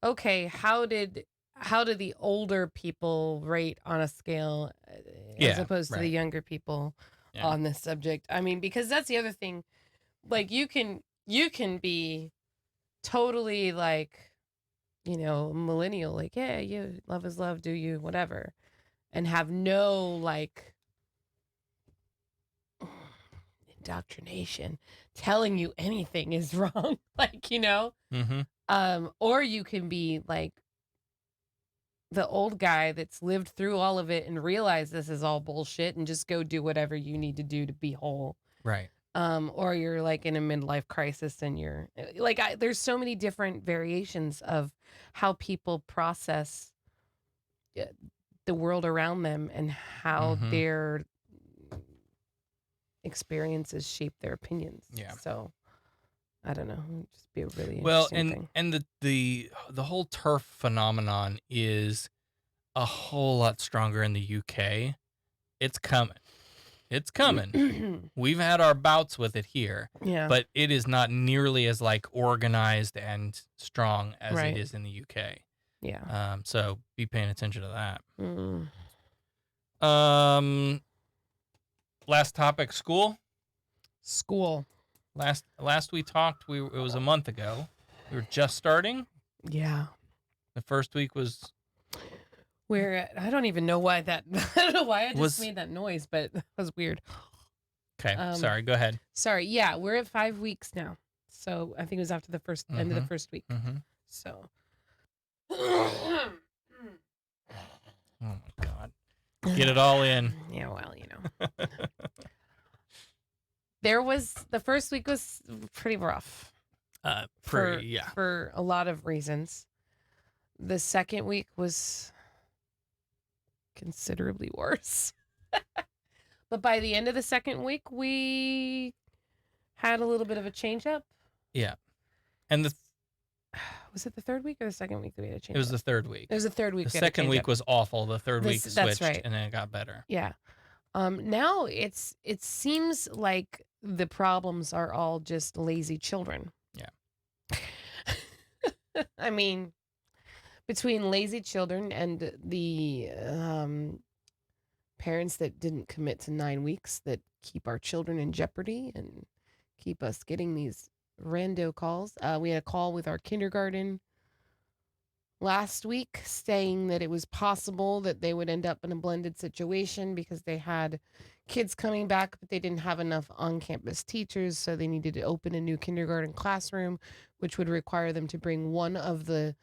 okay, how did the older people rate on a scale as Yeah, opposed to the right. younger people Yeah. on this subject? I mean, because that's the other thing. Like, you can be totally, like, millennial, like, yeah, you love is love, do you, whatever, and have no, like, indoctrination telling you anything is wrong, like, Mm-hmm. or you can be like the old guy that's lived through all of it and realize this is all bullshit and just go do whatever you need to do to be whole. Right. Or you're like in a midlife crisis and you're like, there's so many different variations of how people process the world around them and how Mhm. their experiences shape their opinions. Yeah. So I don't know. It'd just be a really Well, interesting and thing. the whole turf phenomenon is a whole lot stronger in the UK. It's coming. It's coming. We've had our bouts with it here, Yeah. but it is not nearly as, like, organized and strong as Right. it is in the UK. Yeah. So be paying attention to that. Mm. Last topic, school. School. Last we talked, it was a month ago. We were just starting. Yeah. The first week was I don't even know why I don't know why I just Was- made that noise, but that was weird. okay. Sorry, go ahead. Sorry. Yeah, we're at 5 weeks now. So I think it was after the end of the first week. Mm-hmm. So Oh my God. Get it all in. yeah, well, the first week was pretty rough Yeah. for a lot of reasons. The second week was considerably worse. But by the end of the second week, we had a little bit of a change up. Yeah. And Was it the third week or the second week that we had a change it was up? the third week. It was the third week. The we had a second change week up. was awful. The third week That's switched, right. and then it got better. Yeah. Now it seems like the problems are all just lazy children. Yeah. I mean, between lazy children and the parents that didn't commit to 9 weeks that keep our children in jeopardy and keep us getting these rando calls. We had a call with our kindergarten last week saying that it was possible that they would end up in a blended situation because they had kids coming back, but they didn't have enough on-campus teachers, so they needed to open a new kindergarten classroom, which would require them to bring one of the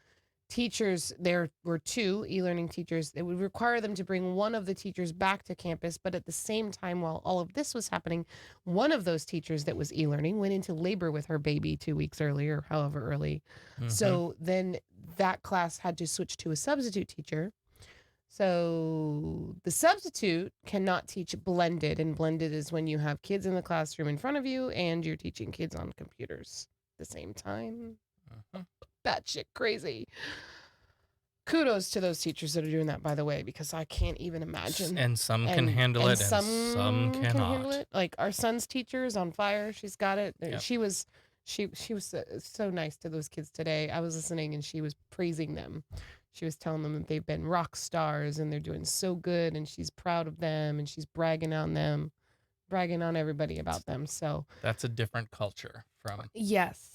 teachers. There were 2 e-learning teachers. It would require them to bring one of the teachers back to campus, but at the same time, while all of this was happening, one of those teachers that was e-learning went into labor with her baby 2 weeks earlier, however early. So then that class had to switch to a substitute teacher. So the substitute cannot teach blended, and blended is when you have kids in the classroom in front of you and you're teaching kids on computers at the same time. That shit crazy. Kudos to those teachers that are doing that, by the way, because I can't even imagine. And some can handle it, and some can cannot. handle it. Like our son's teacher is on fire. She's got it. Yep. She was so nice to those kids today. I was listening and she was praising them. She was telling them that they've been rock stars and they're doing so good, and she's proud of them, and she's bragging on them, bragging on everybody about them. So That's a different culture from. yes.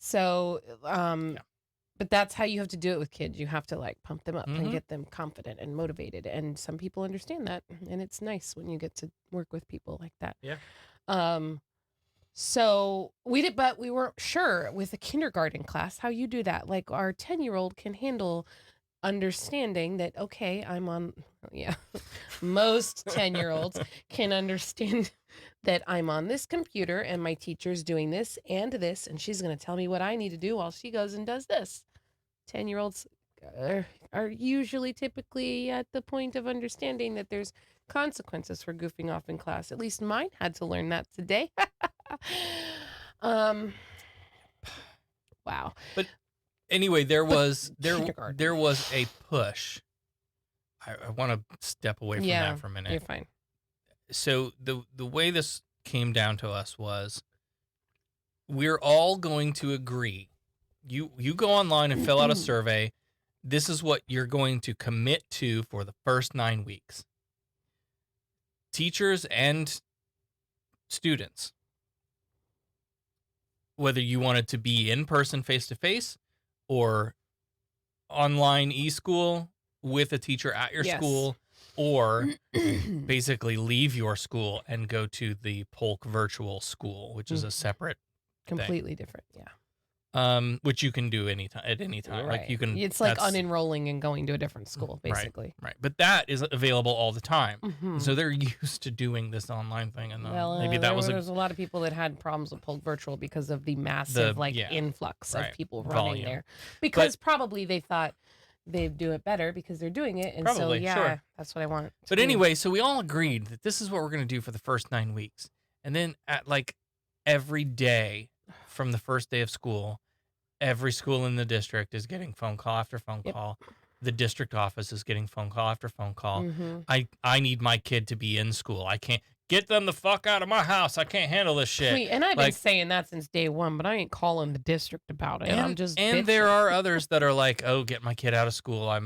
So, but that's how you have to do it with kids. You have to like pump them up and get them confident and motivated. And some people understand that, and it's nice when you get to work with people like that. Yeah. So we did, but we weren't sure with a kindergarten class how you do that. Like our 10-year-old can handle understanding that, okay, I'm on, most 10-year-olds can understand that I'm on this computer and my teacher's doing this, and she's going to tell me what I need to do while she goes and does this. 10-year-olds are usually typically at the point of understanding that there's consequences for goofing off in class. At least mine had to learn that today. Wow. But anyway, there was kindergarten. a push. I want to step away from that for a minute. You're fine. So the way this came down to us was, we're all going to agree. You go online and fill out a survey. This is what you're going to commit to for the first 9 weeks. Teachers and students, whether you wanted to be in person face-to-face or online e-school with a teacher at your school, or basically leave your school and go to the Polk virtual school, which is a separate completely different. Yeah. Which you can do at any time. Right. Like you can. It's like unenrolling and going to a different school, basically. Right. But that is available all the time. So they're used to doing this online thing, and maybe that was there's a lot of people that had problems with Polk Virtual because of the massive influx of people running there. Because probably they thought they'd do it better because they're doing it, and probably, sure. That's what I want. But anyway, so we all agreed that this is what we're going to do for the first 9 weeks, and then at like every day from the first day of school, every school in the district is getting phone call after phone call. The district office is getting phone call after phone call. I need my kid to be in school. I can't get them the fuck out of my house. I can't handle this shit. And I've been saying that since day one, but I ain't calling the district about it. I'm just and bitching. there are others that are like, oh, get my kid out of school.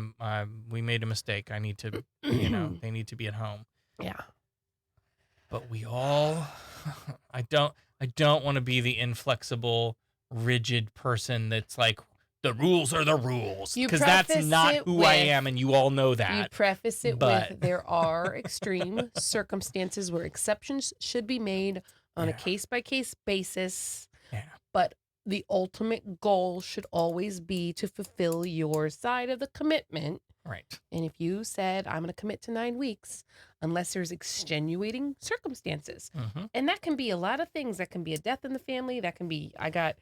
We made a mistake. I need to, they need to be at home. Yeah. But we all, I don't want to be the inflexible, rigid person that's like, the rules are the rules, because that's not who I am, and you all know that. You preface it with, there are extreme circumstances where exceptions should be made on a case-by-case basis, but the ultimate goal should always be to fulfill your side of the commitment. Right. And if you said, I'm going to commit to 9 weeks, unless there's extenuating circumstances, and that can be a lot of things. That can be a death in the family. That can be, I got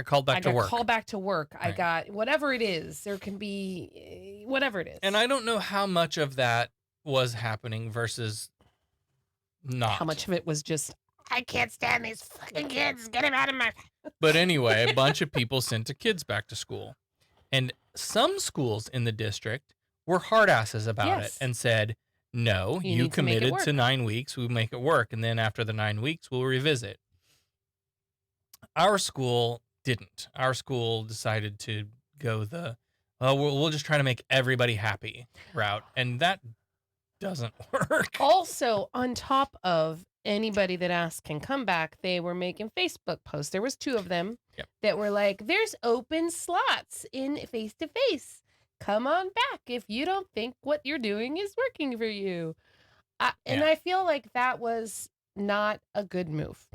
called back to work. Called back to work. Right. I got whatever it is. There can be whatever it is. And I don't know how much of that was happening versus not. how much of it was just, I can't stand these fucking kids. Get them out of my. But anyway, a bunch of people sent their kids back to school. And some schools in the district were hard asses about it Yes. and said, no, You you need to make it committed work. to 9 weeks. We'll make it work. And then after the 9 weeks, we'll revisit. Our school didn't. Our school decided to go the, we'll just try to make everybody happy route. And that doesn't work. Also, on top of anybody that asked can come back, they were making Facebook posts. There was 2 of them Yep. that were like, there's open slots in face-to-face. Come on back if you don't think what you're doing is working for you. And Yeah. I feel like that was not a good move.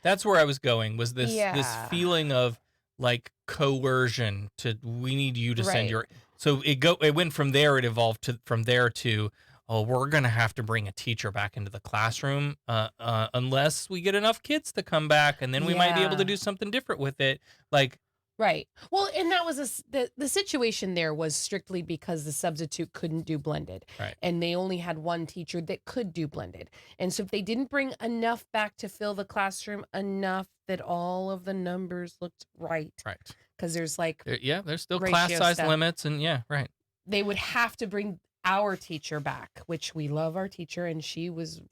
That's where I was going, was this Yeah. feeling of like coercion to, we need you to send Right. your, so it went from there, it evolved from there to, oh, we're going to have to bring a teacher back into the classroom unless we get enough kids to come back, and then we might be able to Yeah. do something different with it. Like, Right. Well, and that was the situation there was strictly because the substitute couldn't do blended. Right. And they only had one teacher that could do blended. And so if they didn't bring enough back to fill the classroom, enough that all of the numbers looked right. right. Because there's like, There's still Ratio class size stuff. limits, and right. they would have to bring our teacher back, which we love our teacher. And she was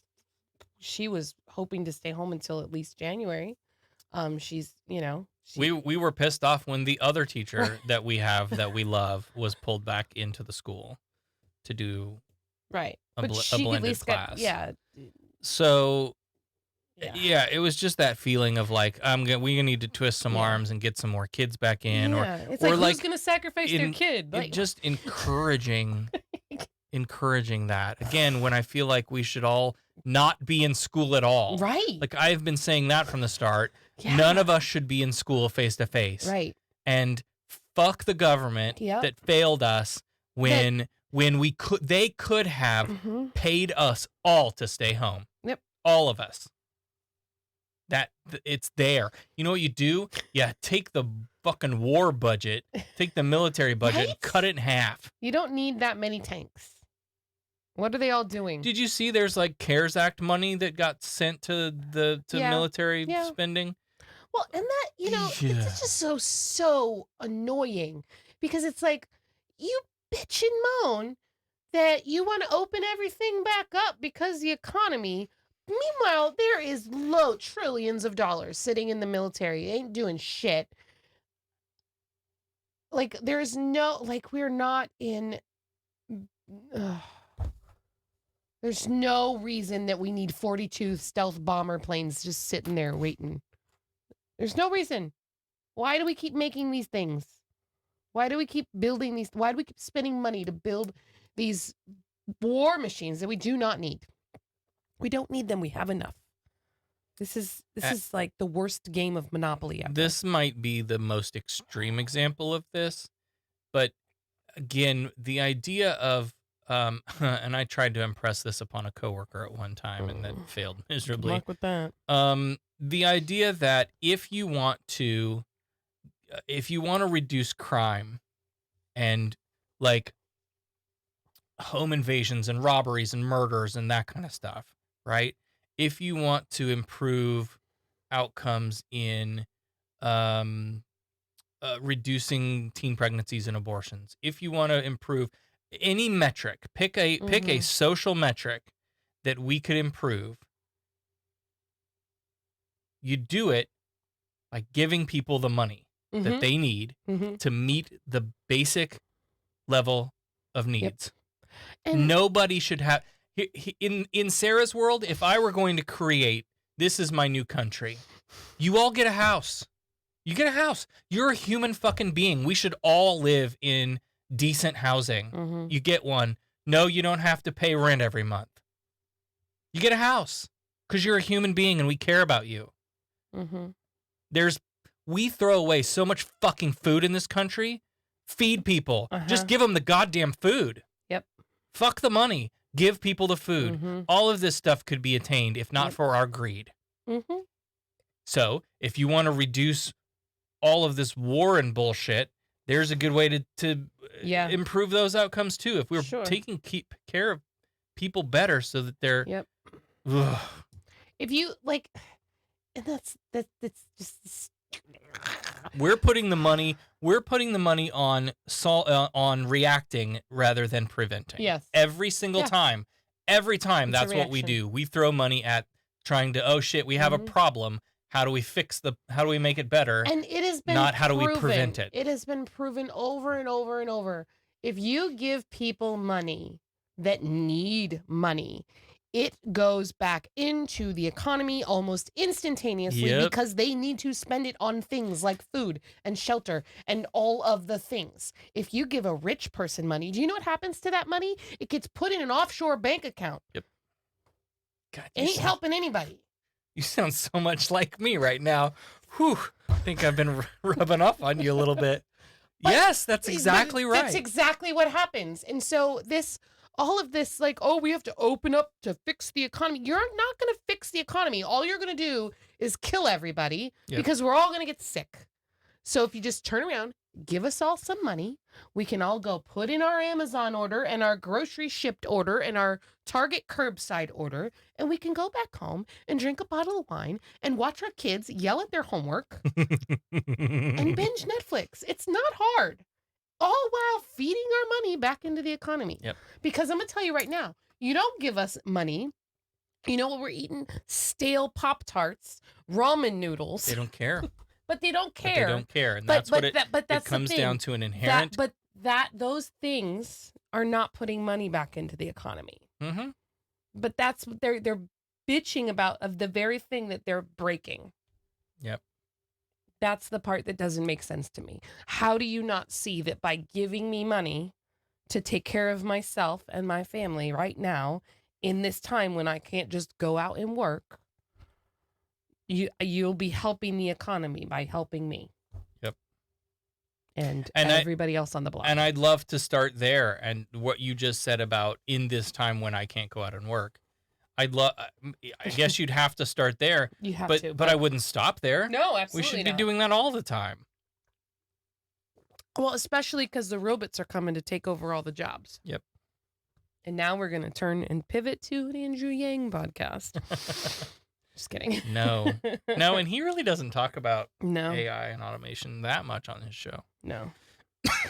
hoping to stay home until at least January. She's, We were pissed off when the other teacher that we have that we love was pulled back into the school to do right. a But bl- a she at blended least got, class. yeah. So Yeah. it was just that feeling of like, we need to twist some Yeah. arms and get some more kids back in, Yeah, it's or like, like who's gonna sacrifice their kid? Like, just encouraging that again, when I feel like we should all not be in school at all. right? Like, I've been saying that from the start. Yeah. None of us should be in school face to face. Right. And fuck the government Yep. that failed us when they could have Mm-hmm. paid us all to stay home. Yep. All of us. It's there. You know what you do? Yeah, take the fucking war budget, take the military budget, and Right? cut it in half. You don't need that many tanks. What are they all doing? Did you see there's like CARES Act money that got sent to Yeah. military Yeah. spending? Well, and that, Yeah. it's just so annoying because it's like you bitch and moan that you want to open everything back up because the economy. Meanwhile, there is low trillions of dollars sitting in the military. It ain't doing shit. Like, there's no, like, we're not in. Ugh. There's no reason that we need 42 stealth bomber planes just sitting there waiting. There's no reason. Why do we keep making these things? Why do we keep building these? Why do we keep spending money to build these war machines that we do not need? We don't need them. We have enough. This is like the worst game of Monopoly ever. This might be the most extreme example of this, but again, the idea of and I tried to impress this upon a coworker at one time and then failed Good miserably. luck with that. The idea that if you want to reduce crime and like home invasions and robberies and murders and that kind of stuff, right? If you want to improve outcomes in reducing teen pregnancies and abortions, if you want to improve any metric, pick a social metric that we could improve, you do it by giving people the money that they need to meet the basic level of needs. And Nobody should have in Sarah's world, if I were going to create, this is my new country, you all get a house. You get a house. You're a human fucking being. We should all live in decent housing. You get one. No, you don't have to pay rent every month. You get a house because you're a human being and we care about you. We throw away so much fucking food in this country. Feed people. Just give them the goddamn food. Yep. Fuck the money. Give people the food. All of this stuff could be attained if not for our greed. So if you want to reduce all of this war and bullshit, there's a good way to improve those outcomes too. If we're keep care of people better so that they're Ugh. If you like, and that's just We're putting the money on reacting rather than preventing. Yes. Every single Yeah. time. It's a That's what we reaction. do. We throw money at trying to, oh shit, we have a problem. How do we make it better? And it has been Not how do we proven. prevent it. It has been proven over and over and over. If you give people money that need money, it goes back into the economy almost instantaneously Yep. because they need to spend it on things like food and shelter and all of the things. If you give a rich person money, do you know what happens to that money? It gets put in an offshore bank account. Yep. God, It ain't helping anybody. You sound so much like me right now. Whew. I think I've been rubbing off on you a little bit. Yes, that's exactly right. That's exactly what happens. And so all of this, like, oh, we have to open up to fix the economy. You're not going to fix the economy. All you're going to do is kill everybody because we're all going to get sick. So if you just turn around, give us all some money, we can all go put in our Amazon order and our grocery shipped order and our Target curbside order, and we can go back home and drink a bottle of wine and watch our kids yell at their homework and binge Netflix. It's not hard. All while feeding our money back into the economy. Yep. Because I'm going to tell you right now, you don't give us money. You know what we're eating? Stale Pop-Tarts, ramen noodles. They don't care. But they don't care. And that's what it that's comes the thing. down to an inherent. Those things are not putting money back into the economy. Mm-hmm. But that's what they're bitching about, of the very thing that they're breaking. Yep. That's the part that doesn't make sense to me. How do you not see that by giving me money to take care of myself and my family right now in this time when I can't just go out and work, you'll be helping the economy by helping me. Yep. And everybody else on the block. And I'd love to start there. And what you just said about in this time when I can't go out and work, I guess you'd have to start there. You have to. But I wouldn't stop there. No, absolutely We should be not. doing that all the time. Well, especially because the robots are coming to take over all the jobs. Yep. And now we're going to turn and pivot to an Andrew Yang podcast. Just kidding. No, and he really doesn't talk about No. AI and automation that much on his show. No.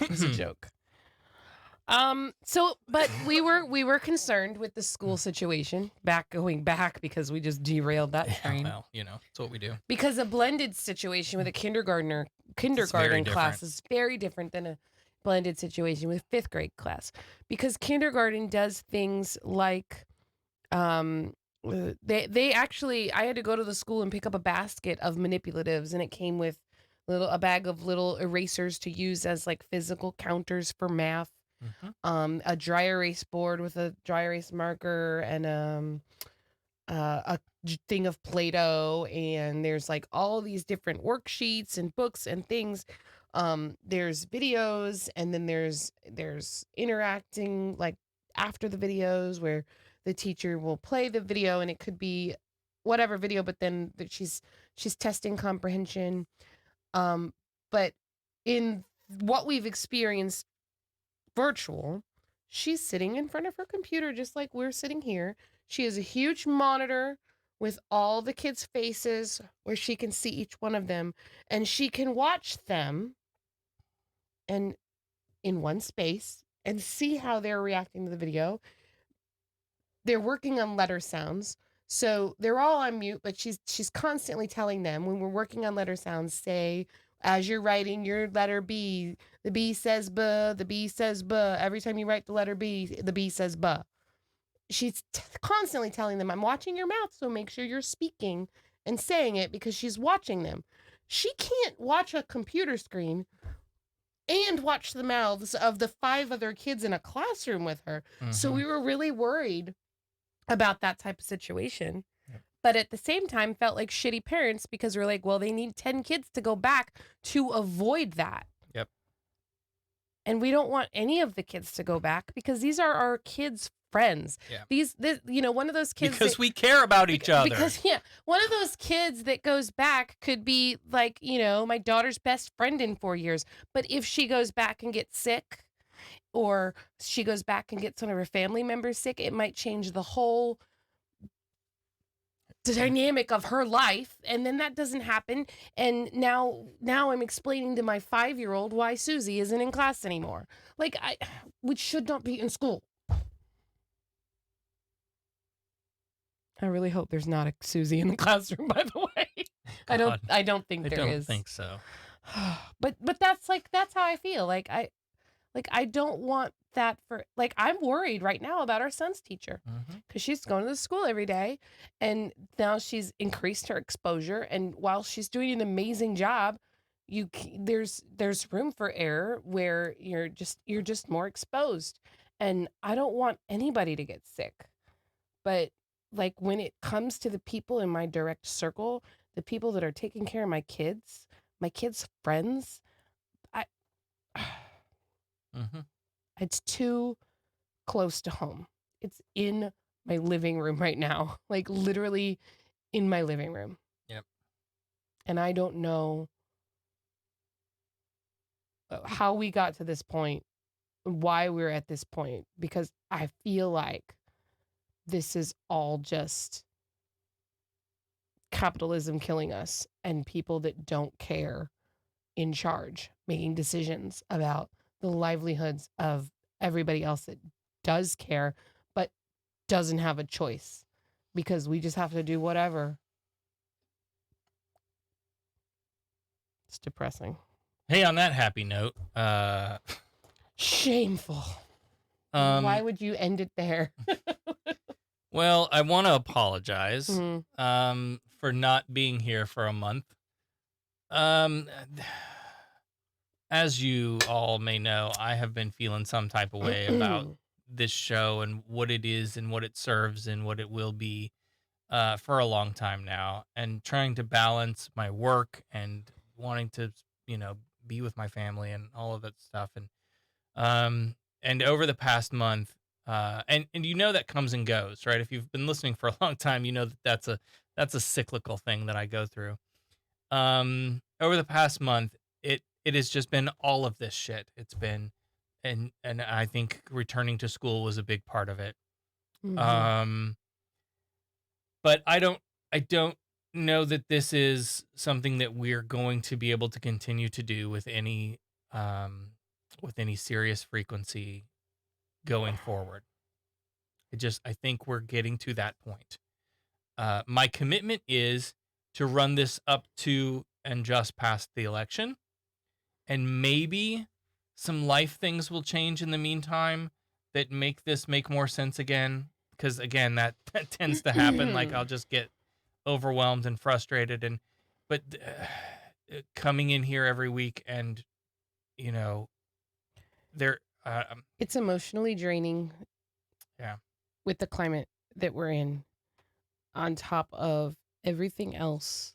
It's a joke. But we were concerned with the school situation going back because we just derailed that train. Well, that's what we do. Because a blended situation with a kindergarten different. class is very different than a blended situation with fifth grade class. Because kindergarten does things like, they actually, I had to go to the school and pick up a basket of manipulatives, and it came with a bag of little erasers to use as like physical counters for math. Mm-hmm. A dry erase board with a dry erase marker, and a thing of Play-Doh, and there's like all these different worksheets and books and things. There's videos, and then there's interacting like after the videos where the teacher will play the video, and it could be whatever video, but then she's testing comprehension. But in what we've experienced virtual, she's sitting in front of her computer just like we're sitting here. She has a huge monitor with all the kids' faces where she can see each one of them, and she can watch them and in one space and see how they're reacting to the video. They're working on letter sounds. So they're all on mute, but she's constantly telling them, when we're working on letter sounds, say, as you're writing your letter B, the B says buh, the B says buh. Every time you write the letter B, the B says buh. She's constantly telling them, I'm watching your mouth, so make sure you're speaking and saying it, because she's watching them. She can't watch a computer screen and watch the mouths of the 5 other kids in a classroom with her. Mm-hmm. So we were really worried about that type of situation. Yep. But at the same time felt like shitty parents, because we're like, well, they need 10 kids to go back to avoid that. Yep. And we don't want any of the kids to go back, because these are our kids' friends. Yeah. One of those kids, because we care about each other. Because one of those kids that goes back could be like, my daughter's best friend in 4 years. But if she goes back and gets sick, or she goes back and gets one of her family members sick, it might change the whole dynamic of her life, and then that doesn't happen, and now I'm explaining to my 5-year-old why Susie isn't in class anymore, like which should not be in school. I really hope there's not a Susie in the classroom, by the way. I God, don't think I there don't is. think so. But that's how I feel. Like I don't want that for, like, I'm worried right now about our son's teacher because she's going to the school every day, and now she's increased her exposure, and while she's doing an amazing job, there's room for error where you're just more exposed, and I don't want anybody to get sick. But like when it comes to the people in my direct circle, the people that are taking care of my kids friends, I Mm-hmm. it's too close to home. It's in my living room right now, like literally in my living room. Yep. And I don't know how we got to this point, why we're at this point, because I feel like this is all just capitalism killing us and people that don't care in charge making decisions about the livelihoods of everybody else that does care but doesn't have a choice because we just have to do whatever. It's depressing. Hey, on that happy note, Shameful. Why would you end it there? well, I want to apologize Mhm. for not being here for a month. Um, as you all may know, I have been feeling some type of way about this show and what it is and what it serves and what it will be for a long time now, and trying to balance my work and wanting to, be with my family and all of that stuff. And over the past month, and that comes and goes, right? If you've been listening for a long time, you know that that's a cyclical thing that I go through. Over the past month, it has just been all of this shit. It's been, and I think returning to school was a big part of it. Mhm. But I don't know that this is something that we're going to be able to continue to do with any serious frequency going forward. I think we're getting to that point. My commitment is to run this up to and just past the election, and maybe some life things will change in the meantime that make this make more sense again. Because again, that tends to happen. Like I'll just get overwhelmed and frustrated, but coming in here every week and you know there It's emotionally draining. Yeah. With the climate that we're in, on top of everything else.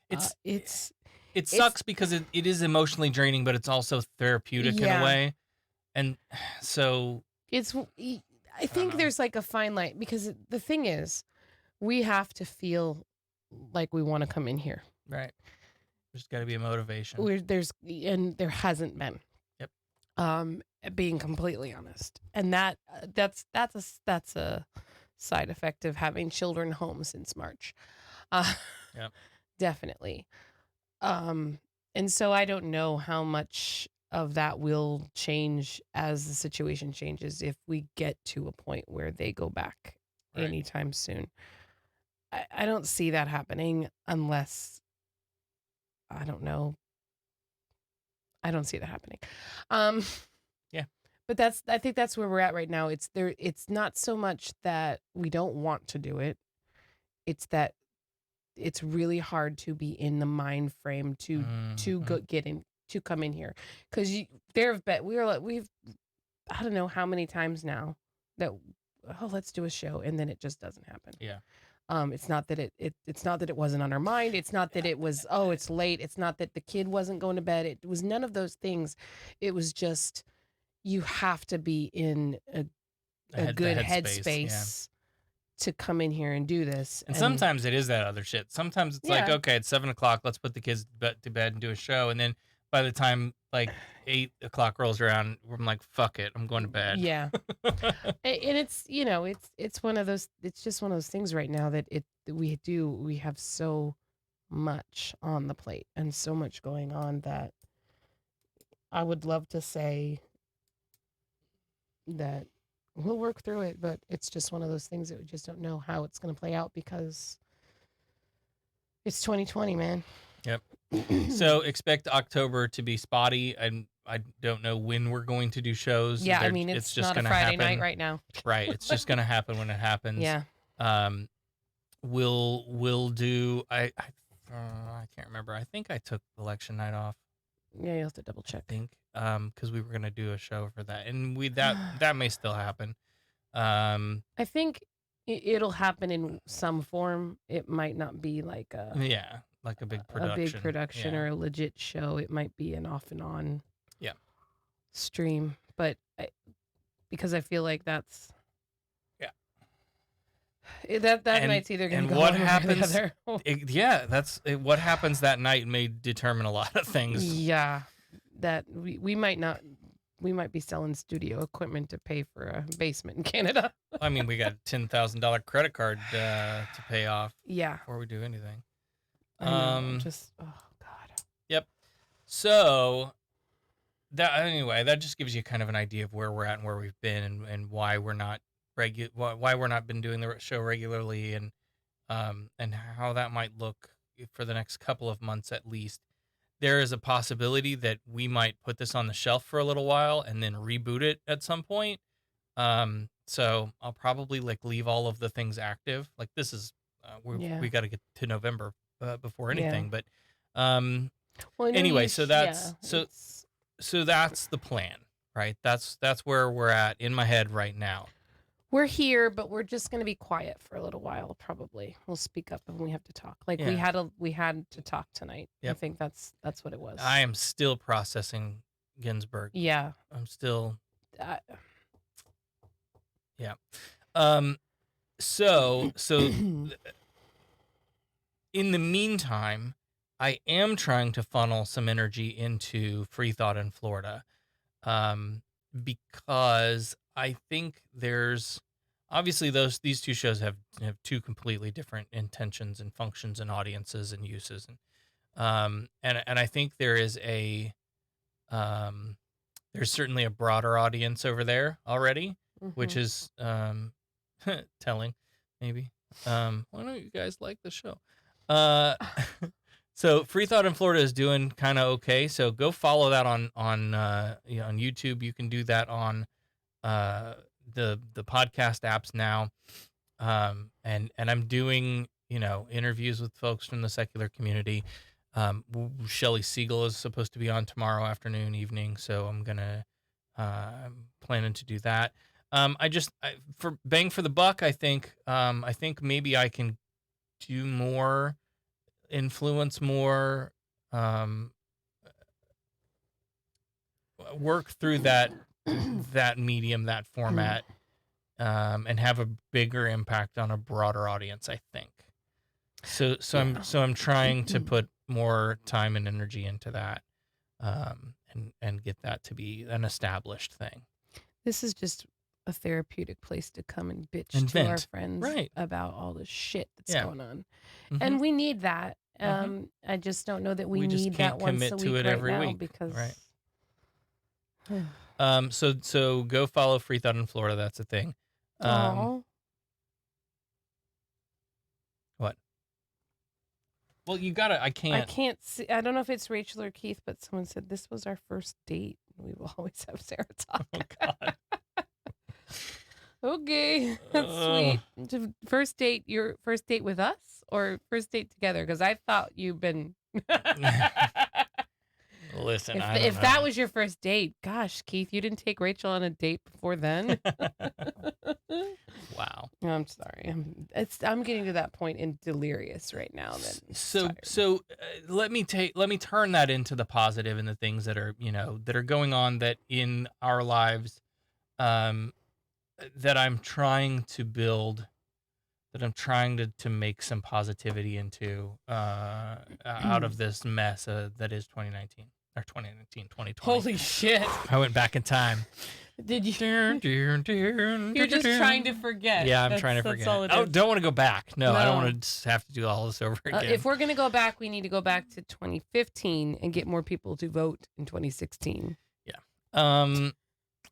It's It's it sucks because it is emotionally draining, but it's also therapeutic in a way. And so it's I think there's like a fine line, because the thing is, we have to feel like we want to come in here. right, there's got to be a motivation. And there hasn't been. Yep. Being completely honest, and that's a side effect of having children home since March. Yep. Definitely. And so I don't know how much of that will change as the situation changes if we get to a point where they go back Right. anytime soon. I don't see that happening unless, I don't know. I don't see that happening. Yeah. But I think that's where we're at right now. It's not so much that we don't want to do it. It's that it's really hard to be in the mind frame to go get in, to come in here, because we've I don't know how many times now that, oh, let's do a show, and then it just doesn't happen. Yeah. It's not that it's not that it wasn't on our mind. It's not that it was, oh, it's late. It's not that the kid wasn't going to bed. It was none of those things. It was just, you have to be in a good headspace to come in here and do this. And sometimes it is that other shit. Sometimes it's like, Yeah. okay, it's 7:00. Let's put the kids to bed and do a show. And then by the time like 8 o'clock rolls around, I'm like, fuck it, I'm going to bed. Yeah. And it's, it's one of those, it's just one of those things right now that we have so much on the plate and so much going on that I would love to say that we'll work through it, but it's just one of those things that we just don't know how it's going to play out because it's 2020, man. Yep. So expect October to be spotty, and I don't know when we're going to do shows. Yeah, I mean, it's just not a gonna Friday happen. night right now. Right. It's just gonna happen when it happens. Yeah. We'll do. I can't remember. I think I took election night off. Yeah, you have to double I check. think because we were gonna do a show for that, and that may still happen. I think it'll happen in some form. It might not be like Yeah, like a big production. Yeah. or a legit show. It might be an off and on Yeah. stream, but because I feel like that's that night's either going and to go what one way or happens. the other. That's what happens that night may determine a lot of things. Yeah, that we might not. We might be selling studio equipment to pay for a basement in Canada. I mean, we got a $10,000 credit card to pay off Yeah. before we do anything. I know, oh God. Yep. So that just gives you kind of an idea of where we're at and where we've been and why we're not why we're not been doing the show regularly and how that might look for the next couple of months at least. There is a possibility that we might put this on the shelf for a little while and then reboot it at some point. So I'll probably leave all of the things active. Like this is, we got to get to November before anything. Yeah. But Well, anyway, so that's so that's the plan, right? That's where we're at in my head right now. We're here, but we're just going to be quiet for a little while. Probably we'll speak up when we have to talk. Like we had to talk tonight. Yep. I think that's what it was. I am still processing Ginsburg. Yeah. I'm still. Yeah. So in the meantime, I am trying to funnel some energy into Free Thought in Florida, because I think there's obviously these two shows have two completely different intentions and functions and audiences and uses, and I think there is there's certainly a broader audience over there already, which is telling, maybe. Why don't you guys like the show? So Free Thought in Florida is doing kind of okay. So go follow that on YouTube. You can do that on the podcast apps now. And I'm doing interviews with folks from the secular community. Shelley Siegel is supposed to be on tomorrow afternoon, evening. So I'm planning to do that. For bang for the buck, I think maybe I can do more, influence more, work through that medium, that format, and have a bigger impact on a broader audience, I think. So I'm trying to put more time and energy into that, and get that to be an established thing. This is just a therapeutic place to come and bitch And to our vent. friends Right. about all the shit that's Yeah. going on. Mhm. And we need that. Mhm. I just don't know that we just need can't that once commit a to week it right every now week. because Right. So go follow Free Thought in Florida. That's a thing. Aw. What? Well, you gotta. I I can't. can't see. I don't know if it's Rachel or Keith, but someone said this was our first date. We will always have Sarah talk. Oh God. Okay, that's sweet. First date, your first date with us or first date together? Because I thought you've been. Listen, If that was your first date, gosh, Keith, you didn't take Rachel on a date before then. Wow. I'm sorry. I'm getting to that point in delirious right now. That Let me turn that into the positive and the things that are going on that in our lives, that I'm trying to build, that I'm trying to make some positivity into, out of this mess that is 2019. or 2019, 2020. Holy shit. I went back in time. Did you? You're You're just trying to forget. Yeah, I'm trying to forget. That's all it Oh, is. don't want to go back. No, I don't No. want to have to do all this over again. If we're going to go back, we need to go back to 2015 and get more people to vote in 2016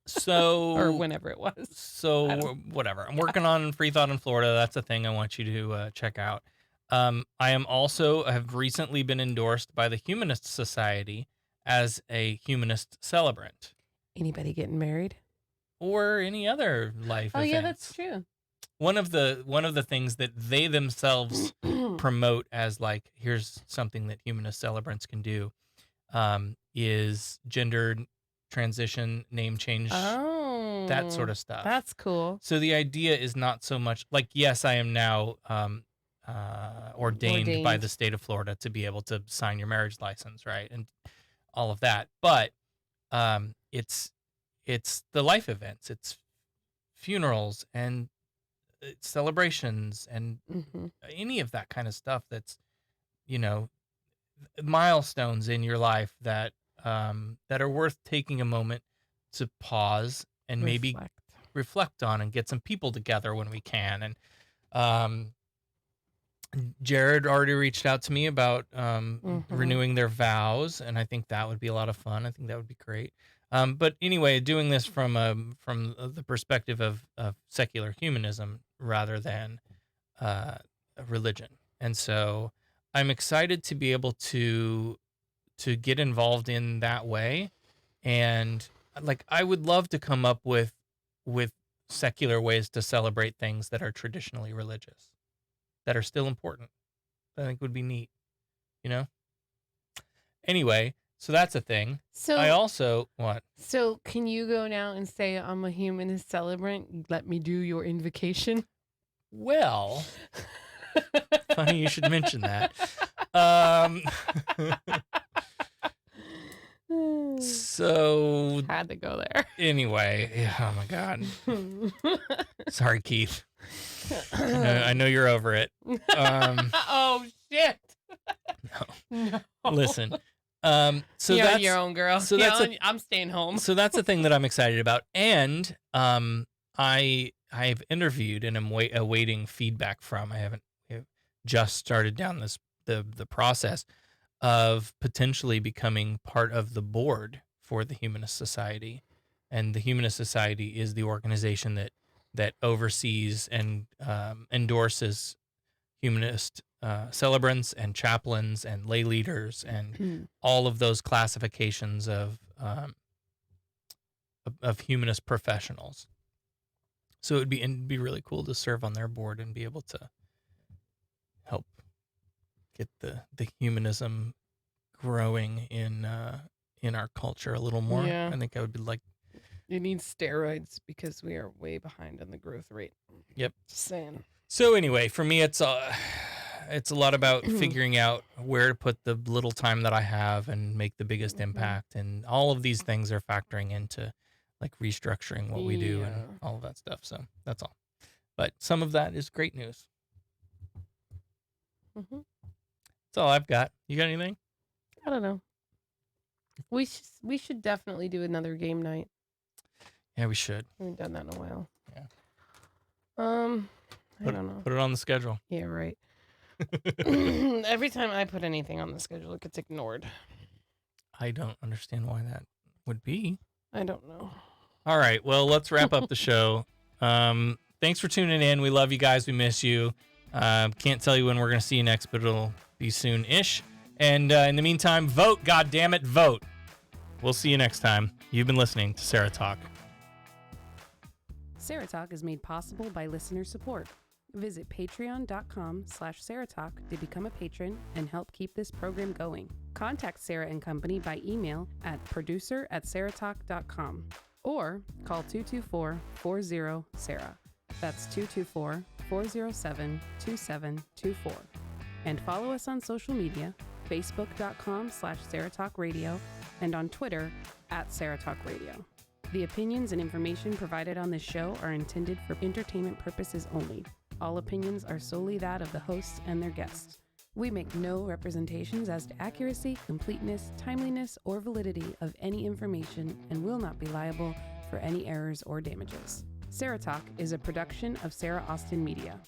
So or whenever it was. So whatever. I'm working on Free Thought in Florida. That's a thing I want you to check out. I have recently been endorsed by the Humanist Society as a humanist celebrant. Anybody getting married? Or any other life events. Yeah, that's true. One of the things that they themselves promote as like, here's something that humanist celebrants can do, is gender transition, name change, that sort of stuff. That's cool. So the idea is not so much like, yes, I am now ordained by the state of Florida to be able to sign your marriage license, right, and all of that. But it's the life events, it's funerals and it's celebrations and any of that kind of stuff that's, milestones in your life that are worth taking a moment to pause and maybe reflect on and get some people together when we can. And Jared already reached out to me about renewing their vows, and I think that would be a lot of fun. I think that would be great. But anyway, doing this from the perspective of secular humanism rather than religion. And so I'm excited to be able to get involved in that way. And like, I would love to come up with secular ways to celebrate things that are traditionally religious, that are still important. I think would be neat, Anyway, so that's a thing. So I also, what? So can you go now and say, I'm a humanist celebrant? Let me do your invocation. Well, funny you should mention that. So had to go there. Anyway, oh my God. Sorry, Keith. I know you're over it. Oh shit. No. No. Listen. So you're that's on your own, girl. So yeah, that's I'm staying home. So that's the thing that I'm excited about, and I've interviewed and am awaiting feedback from. I've just started down the process of potentially becoming part of the board for the Humanist Society, and the Humanist Society is the organization that oversees and endorses humanist celebrants and chaplains and lay leaders and all of those classifications of humanist professionals. So it'd be really cool to serve on their board and be able to help get the humanism growing in our culture a little more. Yeah. I think I would be like, You need steroids because we are way behind on the growth rate. Yep. Just saying. So anyway, for me, it's a lot about figuring out where to put the little time that I have and make the biggest impact. And all of these things are factoring into like restructuring what we do and all of that stuff. So that's all. But some of that is great news. That's all I've got. You got anything? I don't know. We should definitely do another game night. Yeah, we should. We haven't done that in a while. Yeah. I don't know. Put it on the schedule. Yeah, right. Every time I put anything on the schedule, it gets ignored. I don't understand why that would be. I don't know. All right. Well, let's wrap up the show. Thanks for tuning in. We love you guys. We miss you. Can't tell you when we're going to see you next, but it'll be soon-ish. And in the meantime, vote. God damn it, vote. We'll see you next time. You've been listening to SarahTalk. SarahTalk is made possible by listener support. Visit patreon.com/SarahTalk to become a patron and help keep this program going. Contact Sarah and Company by email at producer@sarahtalk.com or call 224-40-SARAH. That's 224-407-2724. And follow us on social media, facebook.com/SarahTalkRadio and on Twitter @SarahTalkRadio. The opinions and information provided on this show are intended for entertainment purposes only. All opinions are solely that of the hosts and their guests. We make no representations as to accuracy, completeness, timeliness, or validity of any information and will not be liable for any errors or damages. SarahTalk is a production of Sarah Austin Media.